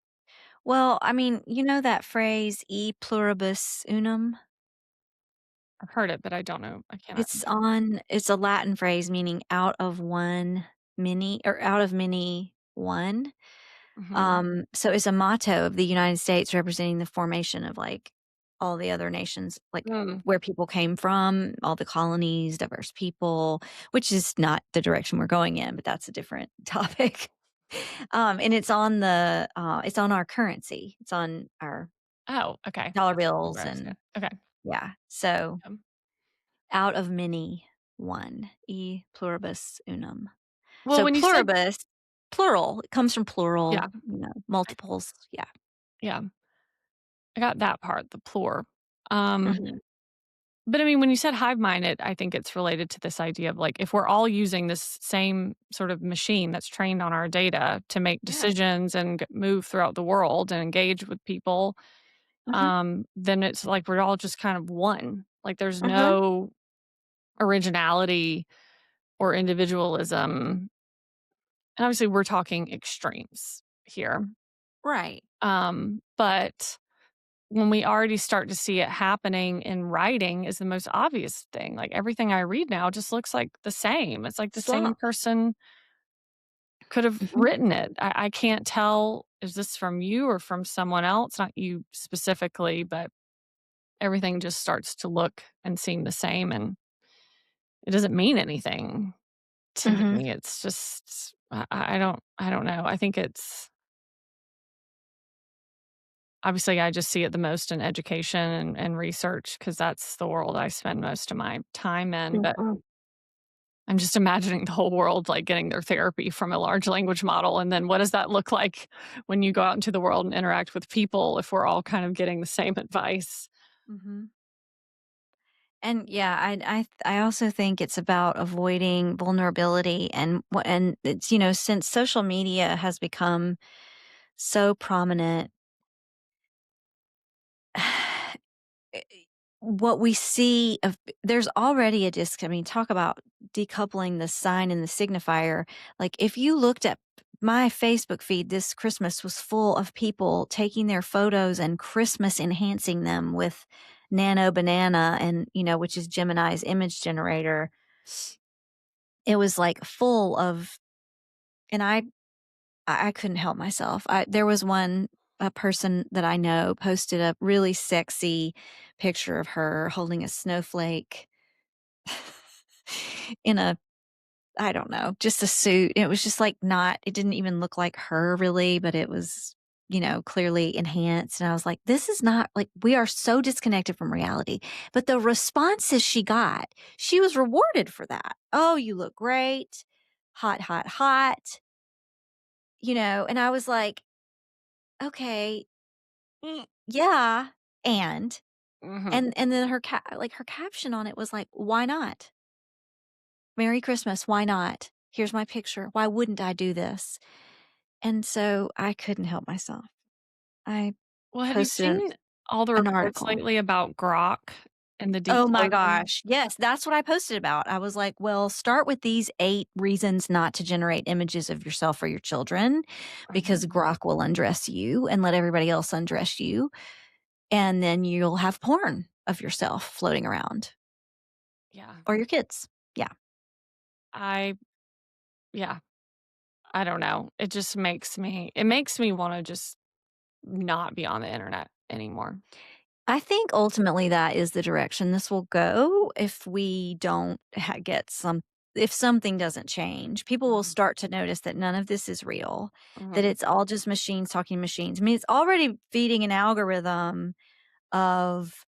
Well, I mean, you know that phrase "e pluribus unum"? I've heard it, but I don't know. I cannot. It's a Latin phrase meaning out of one many, or out of many one. Mhm. So it's a motto of the United States representing the formation of like all the other nations, like Mm. where people came from, all the colonies, diverse people, which is not the direction we're going in, but that's a different topic. And it's on our currency. It's on our Oh, okay. dollar That's bills, where I was and going. Okay. yeah. So Um, out of many, one, e pluribus unum. well, So when you said pluribus, plural, it comes from yeah, plural, I multiples. Yeah. yeah, I got that part, the plur. Um, Mhm. but I mean, when you said hive-minded, I think it's related to this idea of, like, if we're all using this same sort of machine that's trained on our data to make Yeah. decisions and move throughout the world and engage with people, Mhm. then it's like we're all just kind of one. Like, there's Uh-huh. no originality or individualism. And obviously, we're talking extremes here. Right. But when we already start to see it happening in writing is the most obvious thing. Like, everything I read now just looks like the same. It's like the same Slop. person could have Mhm. written it. I can't tell, is this from you or from someone else? Not you specifically, but everything just starts to look and seem the same, and it doesn't mean anything to Mhm. me. It's just I don't know. I think it's Obviously, I just see it the most in education and research because that's the world I spend most of my time in, but Mhm. I'm just imagining the whole world, like, getting their therapy from a large language model, and then what does that look like when you go out into the world and interact with people if we're all kind of getting the same advice? Mhm. And yeah, I also think it's about avoiding vulnerability and it's, since social media has become so prominent, eh, what we see of there's already a I mean, talk about decoupling the sign and the signifier. Like if you looked at my Facebook feed this Christmas was full of people taking their photos and Christmas enhancing them with Nano Banana and, which is Gemini's image generator. It was like full of and I couldn't help myself. There was a person that I know posted a really sexy picture of her holding a snowflake in a I don't know, just a suit. It was just like not it didn't even look like her really, but it was, clearly enhanced. And I was like, this is not like we are so disconnected from reality. But the responses she got, she was rewarded for that. Oh, you look great. Hot, hot, hot. And I was like, okay, yeah, and Mhm. and then her caption on it was like, "Why not? Merry Christmas, why not? Here's my picture. Why wouldn't I do this?" And so I couldn't help myself. I Well, have you posted seen all the an reports article. lately about Grok and the Oh my decoding? gosh. Yes, that's what I posted about. I was like, "Well, start with these 8 reasons not to generate images of yourself or your children because Mhm. Grok will undress you and let everybody else undress you, and then you'll have porn of yourself floating around Yeah. or your kids." Yeah. I yeah, I don't know. It makes me wanna just not be on the internet anymore. I think ultimately that is the direction this will go if we don't get if something doesn't change. People will Mhm. start to notice that none of this is real, that Mhm. it's all just machines talking machines. I mean, it's already feeding an algorithm of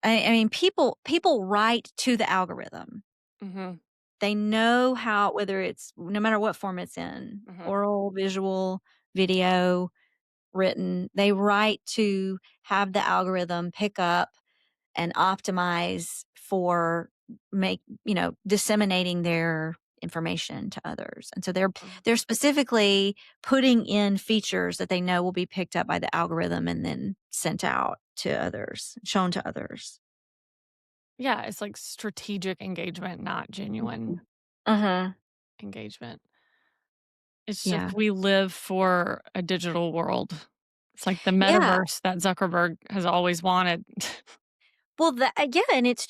I mean, people write to the algorithm. Mhm. They know how whether it's no matter what form it's in, Mhm. oral, visual, video, written, they write to have the algorithm pick up and optimize for disseminating their information to others. And so Mhm. they're specifically putting in features that they know will be picked up by the algorithm and then sent out to others, shown to others. Yeah, it's like strategic engagement, not genuine Mhm. Uh-huh. engagement. It's just Yeah. we live for a digital world. It's like the Yeah. metaverse that Zuckerberg has always wanted. Well, yeah, and it's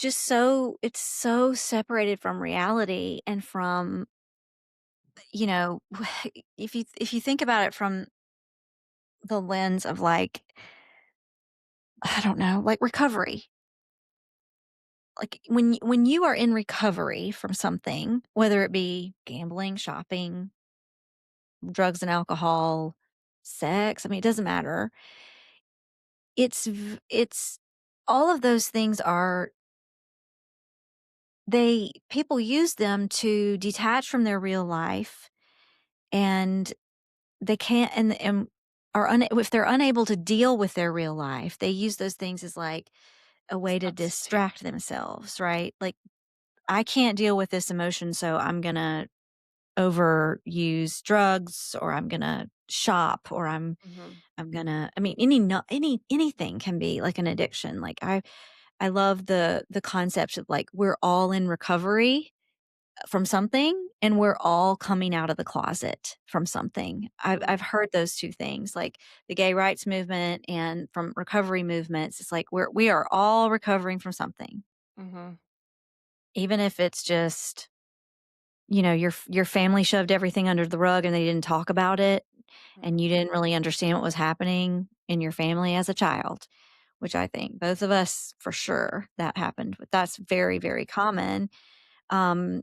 so separated from reality and from, you know, if you think about it from the lens of like, I don't know, like recovery. Like when you are in recovery from something, whether it be gambling, shopping, drugs and alcohol, sex, I mean, it doesn't matter. It's all of those things are they people use them to detach from their real life and they can't and if they're unable to deal with their real life, they use those things as like a way to Substitute. distract themselves, right? Like I can't deal with this emotion, so I'm gonna overuse drugs or I'm gonna shop or Mhm. I'm gonna I mean anything can be like an addiction. Like I love the concept of like we're all in recovery from something and we're all coming out of the closet from something. Mhm. I've heard those two things, like the gay rights movement and from recovery movements. It's like we are all recovering from something, Mhm. even if it's just your family shoved everything under the rug and they didn't talk about it, and Mhm. you didn't really understand what was happening in your family as a child, which I think both of us for sure that happened. But that's very very common. Um,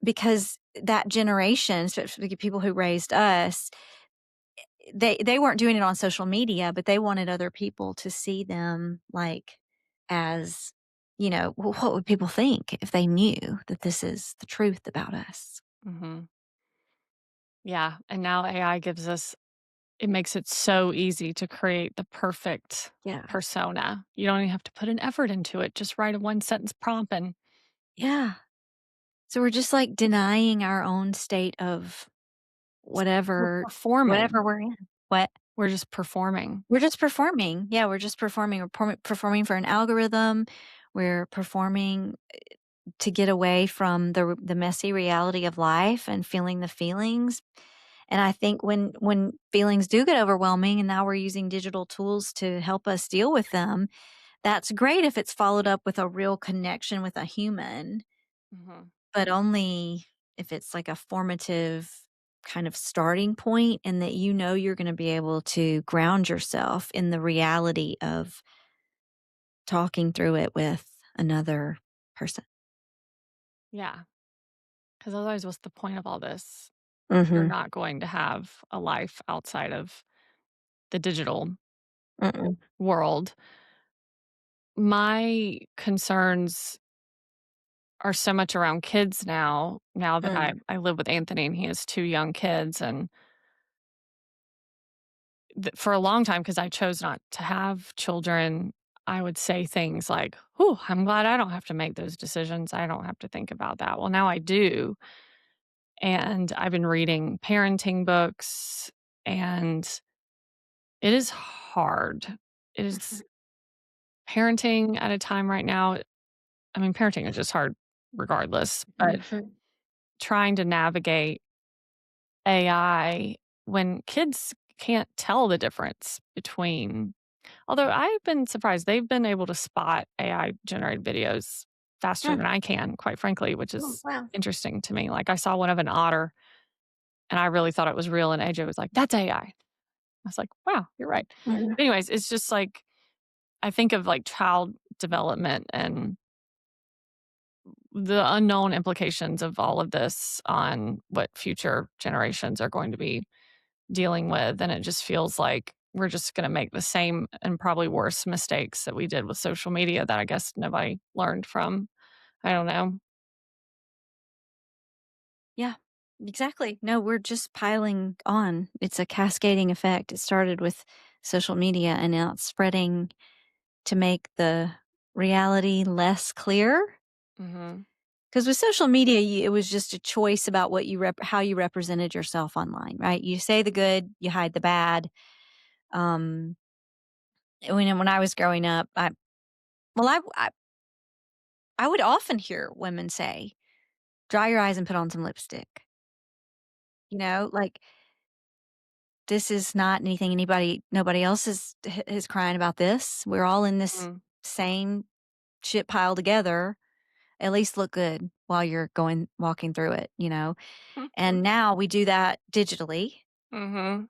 because that generation, especially people who raised us, they weren't doing it on social media, but they wanted other people to see them, like, as, what would people think if they knew that this is the truth about us? Mhm. Yeah, and now AI gives us it makes it so easy to create the perfect Yeah. persona. You don't even have to put an effort into it. Just write a one sentence prompt and Yeah. So we're just, like, denying our own state of we're whatever performing. we're in. What? We're just performing. We're just performing. Yeah, we're just performing. We're performing for an algorithm. We're performing to get away from the messy reality of life and feeling the feelings. And I think when feelings do get overwhelming and now we're using digital tools to help us deal with them, that's great if it's followed up with a real connection with a human, Mhm. but only if it's like a formative kind of starting point and that you're going to be able to ground yourself in the reality of talking through it with another person. Yeah, because otherwise, what's the point of all this? You're Mhm. not going to have a life outside of the digital Mm-mm. world. My concerns are so much around kids now that I Mm. I live with Anthony and he has 2 young kids, and for a long time, because I chose not to have children, I would say things like, "Whew, I'm glad I don't have to make those decisions. I don't have to think about that." Well, now I do, and I've been reading parenting books, and it is hard. It Mhm. is parenting at a time right now. I mean, parenting is just hard regardless, but Mhm. trying to navigate AI when kids can't tell the difference between, although I've been surprised, they've been able to spot AI generated videos faster Mm. than I can, quite frankly, which Oh, is wow. interesting to me. Like, I saw one of an otter and I really thought it was real, and AJ was like, "That's AI." I was like, "Wow, you're right." Mhm. But anyways, it's just like I think of like child development and the unknown implications of all of this on what future generations are going to be dealing with, and it just feels like we're just gonna make the same and probably worse mistakes that we did with social media that I guess nobody learned from. I don't know. Yeah, exactly. No, we're just piling on. It's a cascading effect. It started with social media and now it's spreading to make the reality less clear. Mhm. Because with social media, it was just a choice about how you represented yourself online, right? You say the good, you hide the bad. Um, when I was growing up, well, I would often hear women say, "Dry your eyes and put on some lipstick." Like, this is not anything nobody else is crying about this. We're all in this Mm. same shit pile together. At least look good while you're walking through it. And now we do that digitally, Mhm.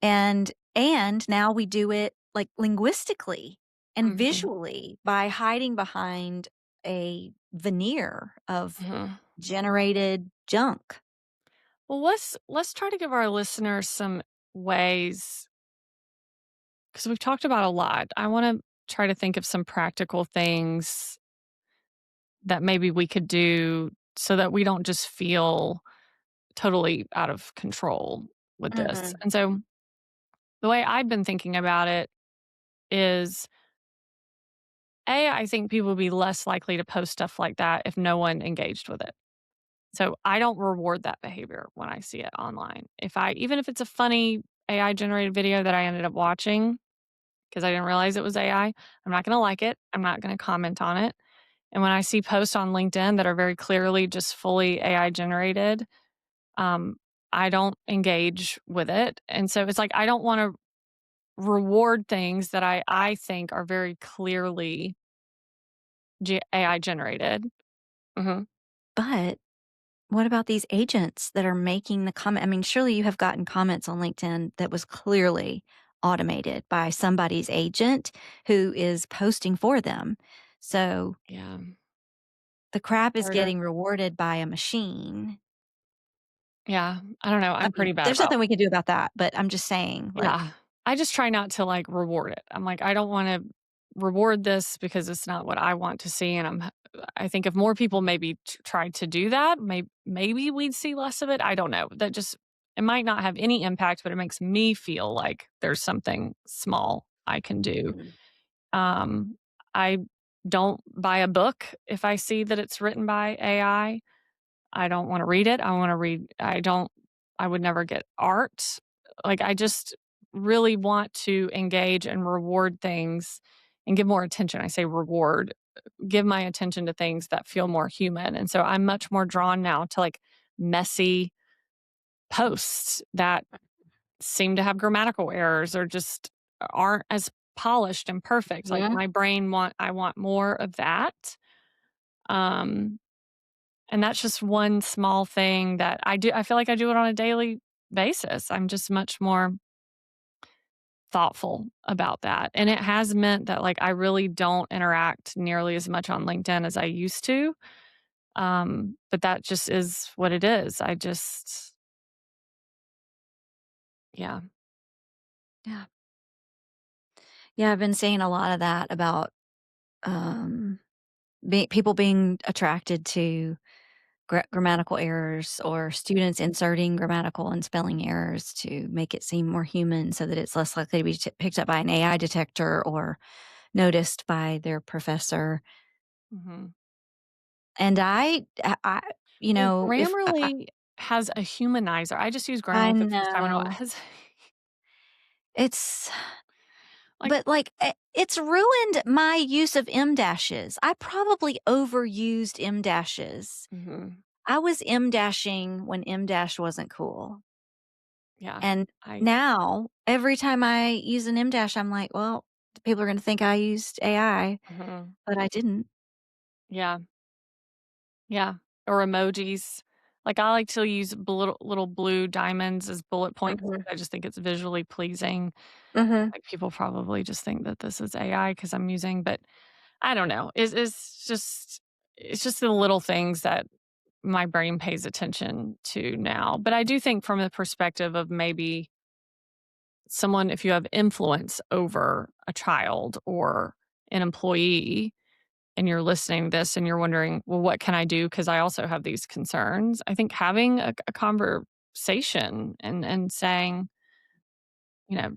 and now we do it, like, linguistically and Mhm. visually by hiding behind a veneer of Mhm. generated junk. Well, let's try to give our listeners some ways because we've talked about a lot. I wanna try to think of some practical things that maybe we could do so that we don't just feel totally out of control with this. Mhm. And so the way I've been thinking about it is I think people would be less likely to post stuff like that if no one engaged with it. So I don't reward that behavior when I see it online. Even if it's a funny AI generated video that I ended up watching because I didn't realize it was AI, I'm not going to like it. I'm not going to comment on it. And when I see posts on LinkedIn that are very clearly just fully AI generated, um, I don't engage with it. And so it's like I don't want to reward things that I think are very clearly AI generated. Mhm. But what about these agents that are making the comment? I mean, surely you have gotten comments on LinkedIn that was clearly automated by somebody's agent who is posting for them. So Yeah. the crap is Harder. getting rewarded by a machine. Yeah, I don't know, I I'm mean, pretty bad there's about. nothing we can do about that, but I'm just saying, like, Yeah. I just try not to, like, reward it. I'm like, "I don't wanna reward this because it's not what I want to see," and I think if more people maybe tried to do that, maybe we'd see less of it, I don't know. That just it might not have any impact, but it makes me feel like there's something small I can do. mhm, Um, I don't buy a book if I see that it's written by AI. I don't wanna read it. I would never get art. Like, I just really want to engage and reward things and give more attention. I say reward, give my attention to things that feel more human, and so I'm much more drawn now to, like, messy posts that seem to have grammatical errors or just aren't as polished and perfect. Like, mhm. my brain I want more of that. Um And that's just one small thing that I feel like I do it on a daily basis. I'm just much more thoughtful about that, and it has meant that, like, I really don't interact nearly as much on LinkedIn as I used to, but that just is what it is. I just yeah. Yeah. Yeah, I've been saying a lot of that about, um, people being attracted to grammatical errors or students inserting grammatical and spelling errors to make it seem more human so that it's less likely to be picked up by an AI detector or noticed by their professor. Mhm. And I you Well, know, if Grammarly has a humanizer. I just used I Grammarly for the first time in a while. It know has it's like but, like, it's ruined my use of M dashes. I probably overused M dashes. mhm. I was M dashing when M dash wasn't cool. Yeah. And I now, every time I use an M dash, I'm like, "Well, people are gonna think I used AI, mhm. but I didn't." Yeah. Yeah, or emojis. Like, I like to use little blue diamonds as bullet points. Mhm, I just think it's visually pleasing. mhm. Like, people probably just think that this is AI because 'cause I'm using but I don't know. It's just the little things that my brain pays attention to now. But I do think from the perspective of maybe someone if you have influence over a child or an employee and you're listening to this and you're wondering, well, what can I do? Because I also have these concerns. I think having a conversation and saying, you know,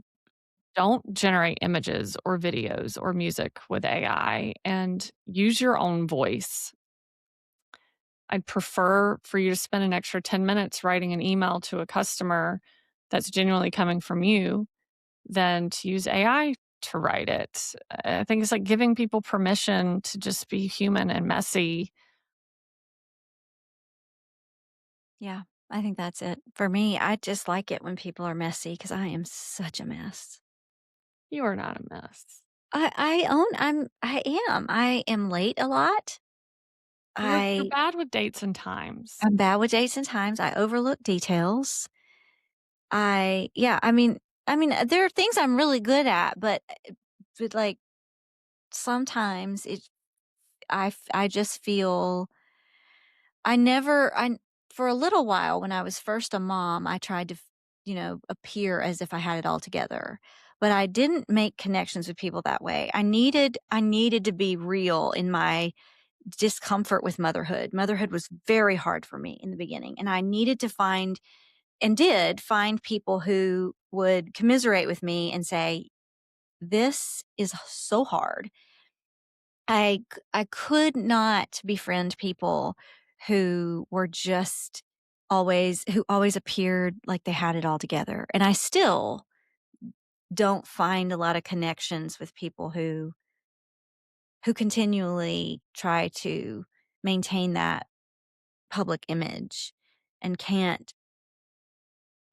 don't generate images or videos or music with AI and use your own voice. I'd prefer for you to spend an extra 10 minutes writing an email to a customer that's genuinely coming from you than to use AI to write it. I think it's like giving people permission to just be human and messy. Yeah, I think that's it. For me, I just like it when people are messy because I am such a mess. You are not a mess. I am late a lot. You're I bad with dates and times. I'm bad with dates and times. I overlook details. I yeah, there are things I'm really good at, but, like, sometimes I just feel I never I for a little while when I was first a mom, I tried to appear as if I had it all together, but I didn't make connections with people that way. I needed to be real in my discomfort with motherhood. Motherhood was very hard for me in the beginning, and I needed to find and did find people who would commiserate with me and say, "This is so hard." I could not befriend people who always appeared like they had it all together, and I still don't find a lot of connections with people who continually try to maintain that public image and can't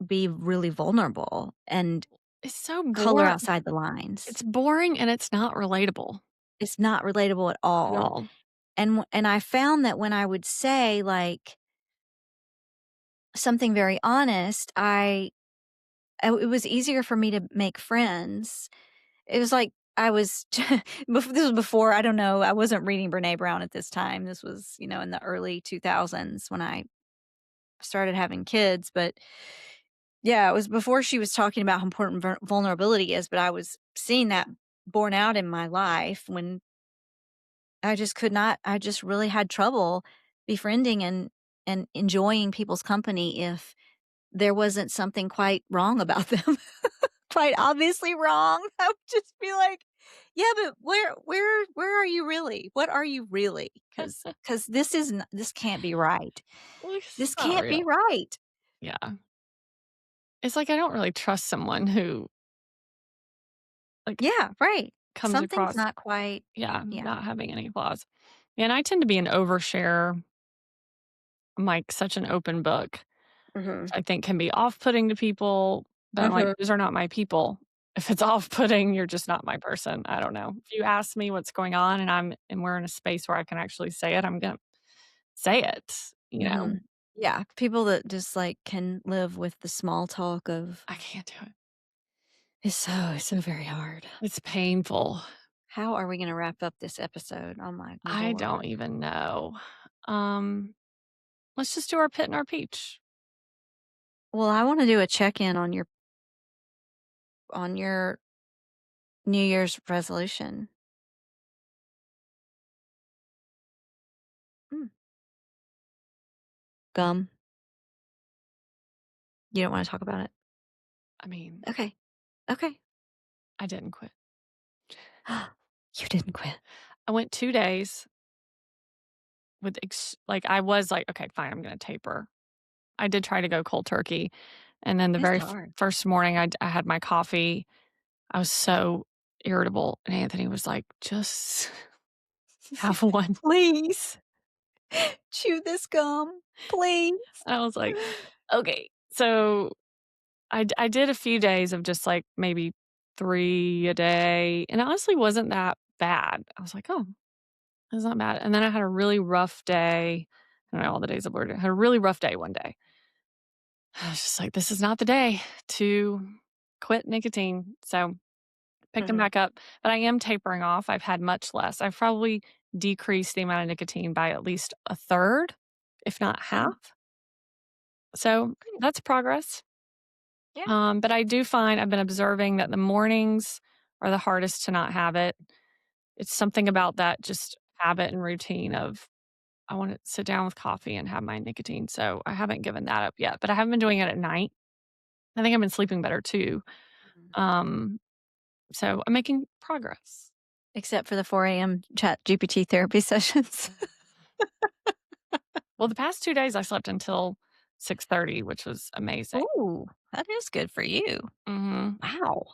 be really vulnerable and It's so color boring. outside the lines. It's boring and it's not relatable It's not relatable at at all, all. and I found that when I would say, like, something very honest, it was easier for me to make friends. It was like I was this was before, I don't know, I wasn't reading Brené Brown at this time. This was, in the early 2000s when I started having kids, but yeah, it was before she was talking about how important vulnerability is, but I was seeing that borne out in my life when I just could not I just really had trouble befriending and enjoying people's company if there wasn't something quite wrong about them. Quite obviously wrong. I would just be like, "Yeah, but where are you really? What are you really? Because this can't be right. It's This not can't be real. right." Yeah. It's like I don't really trust someone who, like, Yeah, right. comes Something's across, not quite yeah, yeah. not having any flaws. Yeah, and I tend to be an overshare. I'm, like, such an open book, Mhm. which I think can be off-putting to people, but I'm like, Mhm. "Those are not my people." If it's off-putting, you're just not my person. I don't know. If you ask me what's going on and we're in a space where I can actually say it, I'm gonna say it, you know? Mhm. Yeah, people that just, like, can live with the small talk of I can't do it. it's so very hard. It's painful. How are we gonna wrap up this episode? Oh my I don't lord. even know. Um, let's just do our pit and our peach. Well, I wanna do a check-in on your New Year's resolution. Mm. Gum. You don't wanna talk about it? I mean, Okay. Okay. I didn't quit. You didn't quit. I went 2 days with like, I was like, "Okay, fine, I'm gonna taper." I did try to go cold turkey, and then the It's very hard. first morning I had my coffee, I was so irritable, and Anthony was like, "Just have one." Please, chew this gum, please. I was like, "Okay." So, I did a few days of just, like, maybe 3 a day, and it honestly wasn't that bad. I was like, "Oh, it's not bad." And then I had a really rough day. I don't know, all the days of blurred. I had a really rough day one day. I was just like, "This is not the day to quit nicotine." So, picked them Mhm, back up, but I am tapering off. I've had much less. I've probably decreased the amount of nicotine by at least a third, if not mhm, half. So, good. that's progress. Yeah. But I do find I've been observing that the mornings are the hardest to not have it. It's something about that just habit and routine of I wanna sit down with coffee and have my nicotine, so I haven't given that up yet, but I haven't been doing it at night. I think I've been sleeping better too. Mhm. Um, so I'm making progress. Except for the 4 a.m. Chat GPT therapy sessions. Well, the past 2 days, I slept until 6:30, which was amazing. Ooh, that is good for you. Mhm. Wow.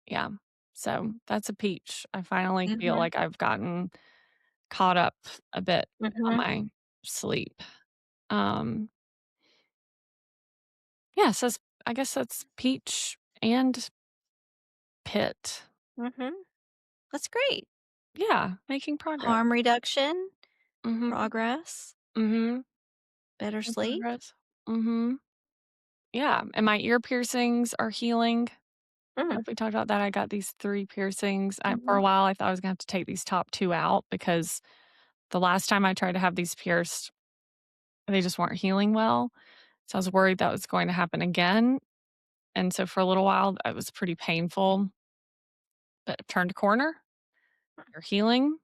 Yeah. So that's a peach. I finally feel Mhm, like I've gotten caught up a bit on mhm, my sleep. Um, yeah, so I guess that's peach and pit. mhm. That's great. Yeah, making progress. Harm reduction, Mhm. progress, Mhm. better Making sleep. progress. Mhm. Yeah, and my ear piercings are healing. I don't know Mm, if we talked about that. I got these 3 piercings. For mhm, a while, I thought I was gonna have to take these top 2 out because the last time I tried to have these pierced, they just weren't healing well. So I was worried that was going to happen again. And so for a little while, it was pretty painful, but I've turned a corner. They're healing.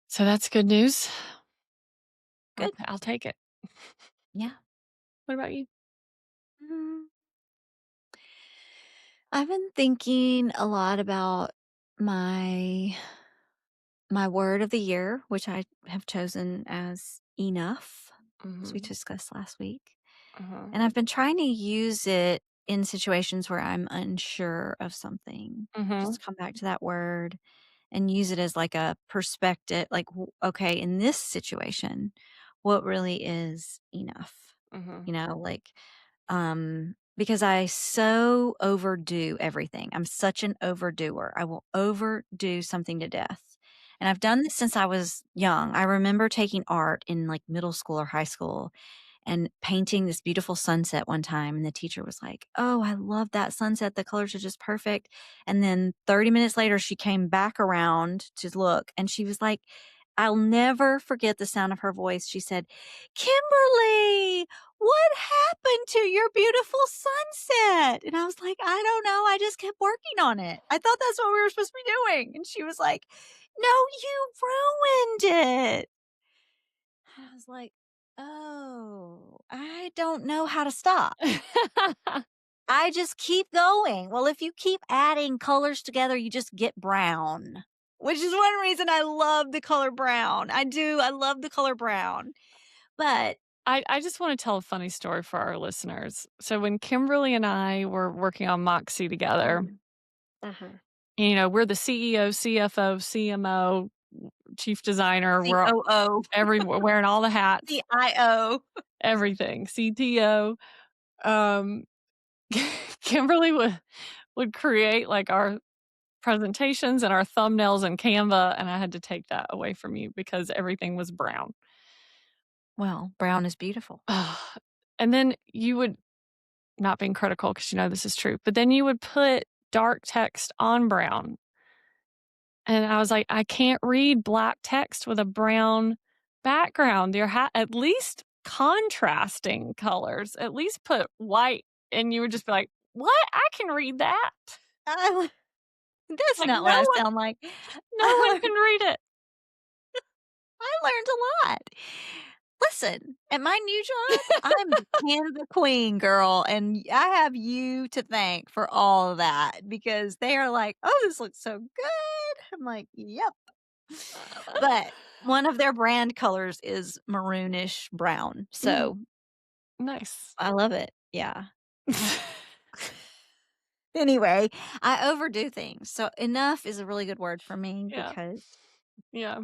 So that's good news. good. I'll take it. Yeah. What about you? Mm, I've been thinking a lot about my my word of the year, which I have chosen as enough, as we Mhm. discussed last week. Uh-huh. And I've been trying to use it in situations where I'm unsure of something. Mhm. Just come back to that word and use it as like a perspective, like, okay, in this situation, what really is enough? Mhm. Like, because I so overdo everything. I'm such an overdoer. I will overdo something to death. And I've done this since I was young. I remember taking art in like middle school or high school and painting this beautiful sunset one time. And the teacher was like, "Oh, I love that sunset. The colors are just perfect." And then 30 minutes later, she came back around to look and she was like, I'll never forget the sound of her voice. She said, "Kimberly, what happened to your beautiful sunset?" And I was like, "I don't know. I just kept working on it. I thought that's what we were supposed to be doing." And she was like, "No, you ruined it." I was like, "Oh, I don't know how to stop. I just keep going." Well, if you keep adding colors together, you just get brown, which is one reason I love the color brown. I do. I love the color brown. But I just want to tell a funny story for our listeners. So when Kimberly and I were working on Moxie together, Mhm. Uh-huh. we're the CEO, CFO, CMO, chief designer. We're COO, we're wearing all the hats, CIO. everything, CTO. Um, Kimberly would create like our presentations and our thumbnails in Canva, and I had to take that away from you because everything was brown. Well, brown is beautiful. And then you would, not being critical because this is true, but then you would put dark text on brown. And I was like, I can't read black text with a brown background. At least contrasting colors, at least put white. And you would just be like, what? I can read that. I That's Like not what I sound like. no I one learned can read it. I learned a lot. Listen, at my new job, I'm the Canva queen, girl, and I have you to thank for all of that because they are like, "Oh, this looks so good." I'm like, "Yep." But one of their brand colors is maroonish brown, Mm, so nice. I love it. Yeah. Anyway, I overdo things, so enough is a really good word for me Yeah. because Yeah.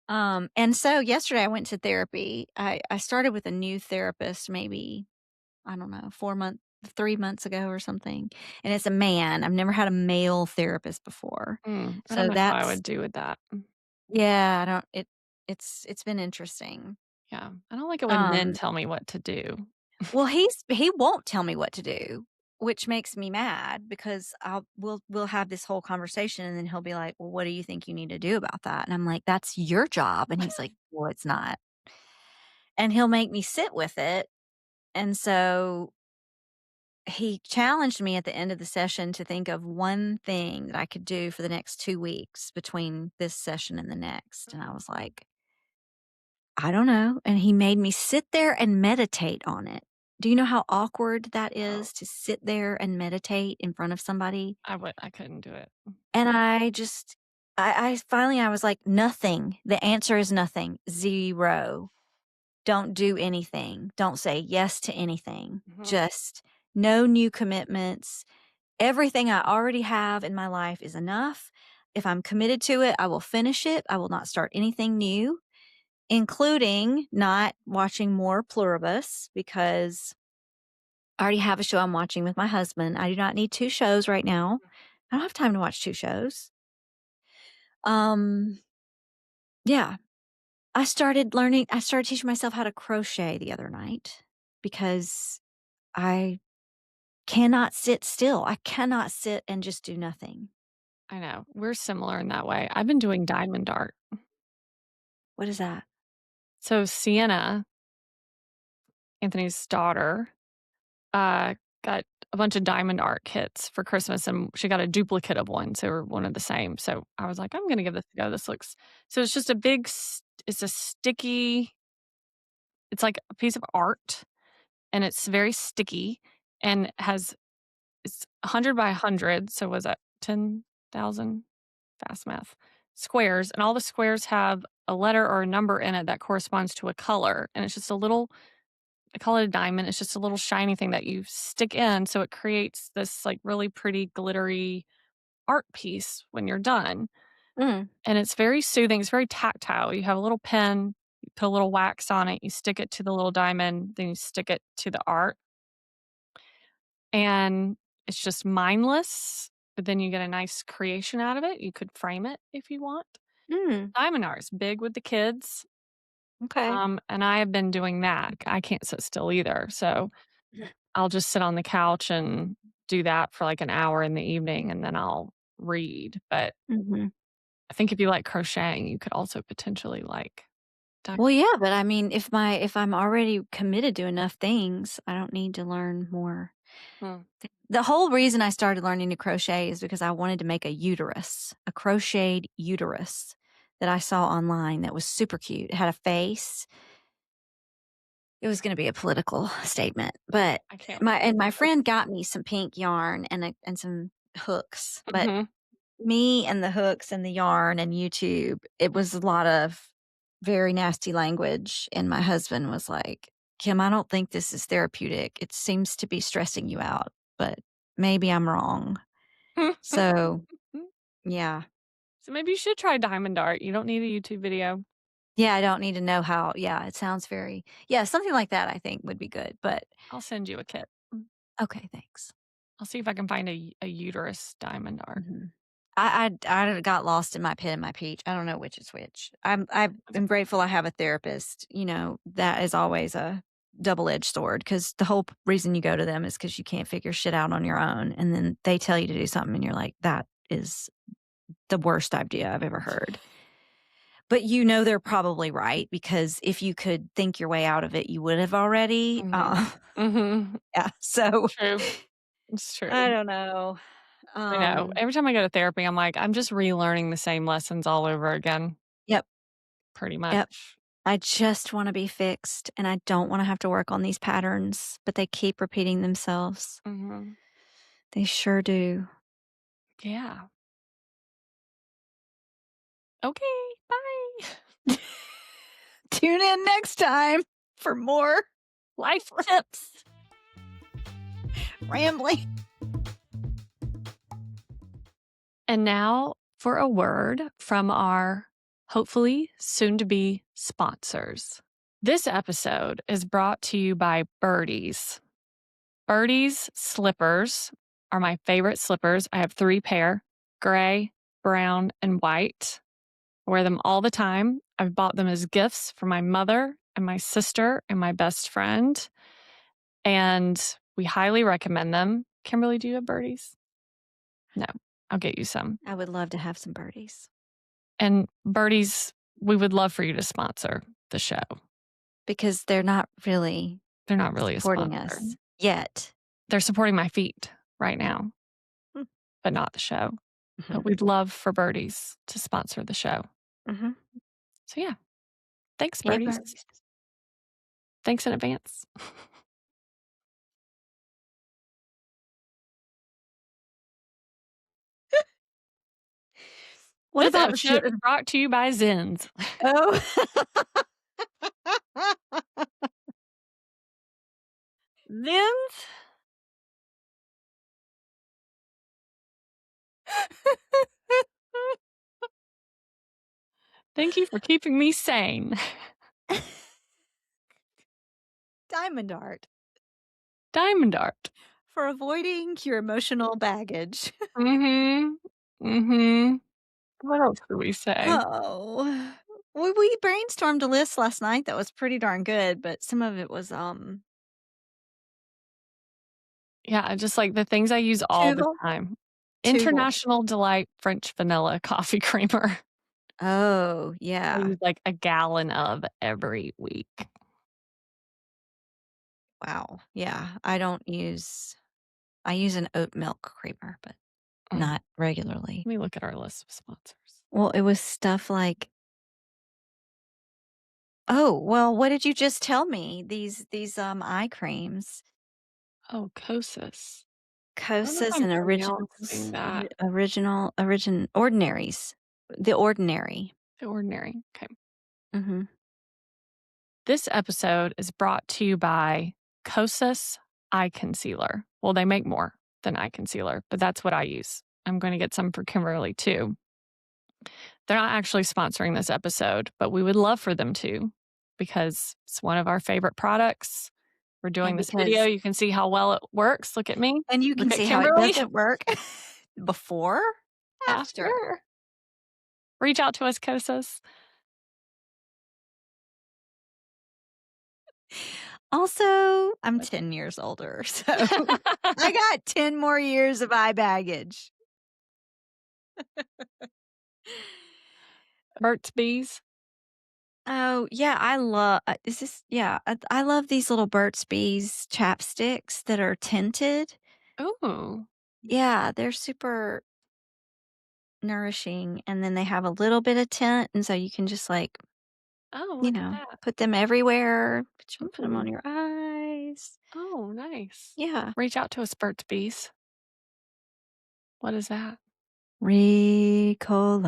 and so yesterday I went to therapy. I started with a new therapist maybe, I don't know, 3 months ago or something, and it's a man. I've never had a male therapist before. I don't So know how I that's would do with that. yeah, I don't it's been interesting. Yeah. I don't like it when men Um, tell me what to do. well, he won't tell me what to do, which makes me mad because we'll have this whole conversation and then he'll be like, "Well, what do you think you need to do about that?" And I'm like, "That's your job." And he's like, "Well, it's not." And he'll make me sit with it. And so he challenged me at the end of the session to think of one thing that I could do for the next 2 weeks between this session and the next. And I was like, "I don't know." And he made me sit there and meditate on it. Do you know how awkward that Oh, is to sit there and meditate in front of somebody? I couldn't do it. And I just I finally I was like, "Nothing. The answer is nothing. 0. Don't do anything. Don't say yes to anything. Mhm. Just no new commitments. Everything I already have in my life is enough. If I'm committed to it, I will finish it. I will not start anything new, including not watching more Pluribus because I already have a show I'm watching with my husband. I do not need 2 shows right now. I don't have time to watch 2 shows. Um, yeah, I started teaching myself how to crochet the other night because I cannot sit still. I cannot sit and just do nothing. I know. We're similar in that way. I've been doing diamond art. What is that? So Sienna, Anthony's daughter, got a bunch of diamond art kits for Christmas, and she got a duplicate of one, so we're one of the same. So I was like, I'm gonna give this a go. This looks so it's just a it's a sticky. It's like a piece of art, and it's very sticky, and it's 100 by 100. So was that 10,000? Fast math. Squares, and all the squares have a letter or a number in it that corresponds to a color, and it's just a little, I call it a diamond, it's just a little shiny thing that you stick in, so it creates this, like, really pretty glittery art piece when you're done, Mm, and it's very soothing, it's very tactile. You have a little pen, you put a little wax on it, you stick it to the little diamond, then you stick it to the art, and it's just mindless, but then you get a nice creation out of it. You could frame it if you want. mm, Diamond art is big with the kids, okay. and I have been doing that. I can't sit still either, so I'll just sit on the couch and do that for, like, an hour in the evening, and then I'll read, but Mhm. I think if you like crocheting, you could also potentially like Well, yeah, but I mean, if I'm already committed to enough things, I don't need to learn more. Hmm. The whole reason I started learning to crochet is because I wanted to make a crocheted uterus that I saw online that was super cute. It had a face. It was going to be a political statement, but I can't. my friend got me some pink yarn and some hooks, but Mhm. me and the hooks and the yarn and YouTube, it was a lot of very nasty language. And my husband was like, Kim, I don't think this is therapeutic. It seems to be stressing you out, but maybe I'm wrong. So, yeah. So maybe you should try diamond art. You don't need a YouTube video. Yeah, I don't need to know how. Yeah, it sounds very, yeah, something like that I think would be good. But I'll send you a kit. okay, thanks. I'll see if I can find a uterus diamond art. Mhm. I got lost in my pit and my peach. I don't know which is which. I'm grateful I have a therapist. You know, that is always a double-edged sword because the whole reason you go to them is because you can't figure shit out on your own, and then they tell you to do something, and you're like, that is the worst idea I've ever heard. But you know they're probably right because if you could think your way out of it, you would have already. Mhm. Yeah. So True. It's true. I don't know. I know. Every time I go to therapy, I'm like, I'm just relearning the same lessons all over again, Yep. pretty Yep. much. I just want to be fixed and I don't want to have to work on these patterns, but they keep repeating themselves. Mhm. They sure do. Yeah. Okay. Bye. Tune in next time for more Life tips. Rambling. And now for a word from our hopefully soon to be sponsors. This episode is brought to you by Birdie's. Birdie's slippers are my favorite slippers. I have 3 pair, gray, brown, and white. I wear them all the time. I've bought them as gifts for my mother and my sister and my best friend. And we highly recommend them. Kimberly, do you have Birdie's? No, I'll get you some. I would love to have some birdies And Birdie's, we would love for you to sponsor the show. because they're not really supporting a sponsor. us yet. They're supporting my feet right now, Hmm. but not the show. Mhm. But we'd love for Birdie's to sponsor the show. Mhm. So yeah, thanks, Yeah, Birdie's. birdies. Thanks in advance. What This about episode is brought to you by Zins. Oh. Zins? Thank you for keeping me sane. Diamond art Diamond art. for avoiding your emotional baggage. Mm-hmm. Mm-hmm. What else do we say? Oh. We brainstormed a list last night that was pretty darn good, but some of it was Yeah, just like the things I use all the Tuval? time. Tuval. International Delight French Vanilla Coffee Creamer. Oh, I yeah. use like a gallon of every week. Wow. Yeah. I use an oat milk creamer, but not regularly. Let me look at our list of sponsors. Well, it was stuff like Oh, well, what did you just tell me? These eye creams. Oh, Kosas. I don't know if Kosas I'm and pronouncing originals. that. Ordinaries. The Ordinary. The Ordinary. Okay. Mhm. This episode is brought to you by Kosas Eye Concealer. Well, they make more than eye concealer, but that's what I use. I'm going to get some for Kimberly too. They're not actually sponsoring this episode, but we would love for them to because it's one of our favorite products. We're doing And this video. because You can see how well it works. Look at me. and you Look can at see how it Kimberly. doesn't work before, after. Reach out to us, Kosas. Also, I'm 10 years older, so I got 10 more years of eye baggage. Burt's Bees? Oh, yeah, I love is this yeah, I love these little Burt's Bees chapsticks that are tinted. Ooh. Yeah, they're super nourishing, and then they have a little bit of tint, and so you can just, like, Oh, look at that. put them everywhere, put them on Ooh. your eyes. Oh, nice. Yeah. Reach out to us, Burt's Bees. What is that? Ricola.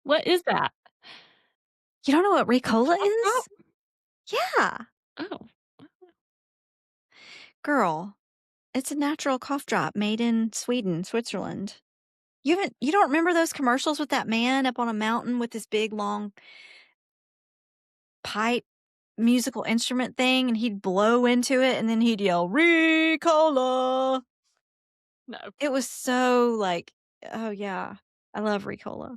What is that? You don't know what A Ricola cough drop? is? Yeah. Oh. Girl, it's a natural cough drop made in Sweden, Switzerland. You don't remember those commercials with that man up on a mountain with this big long pipe musical instrument thing, and he'd blow into it and then he'd yell Ricola. No. It was so like, oh yeah, I love Ricola.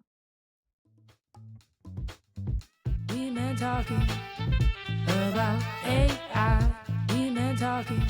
We men talking about AI. We men talking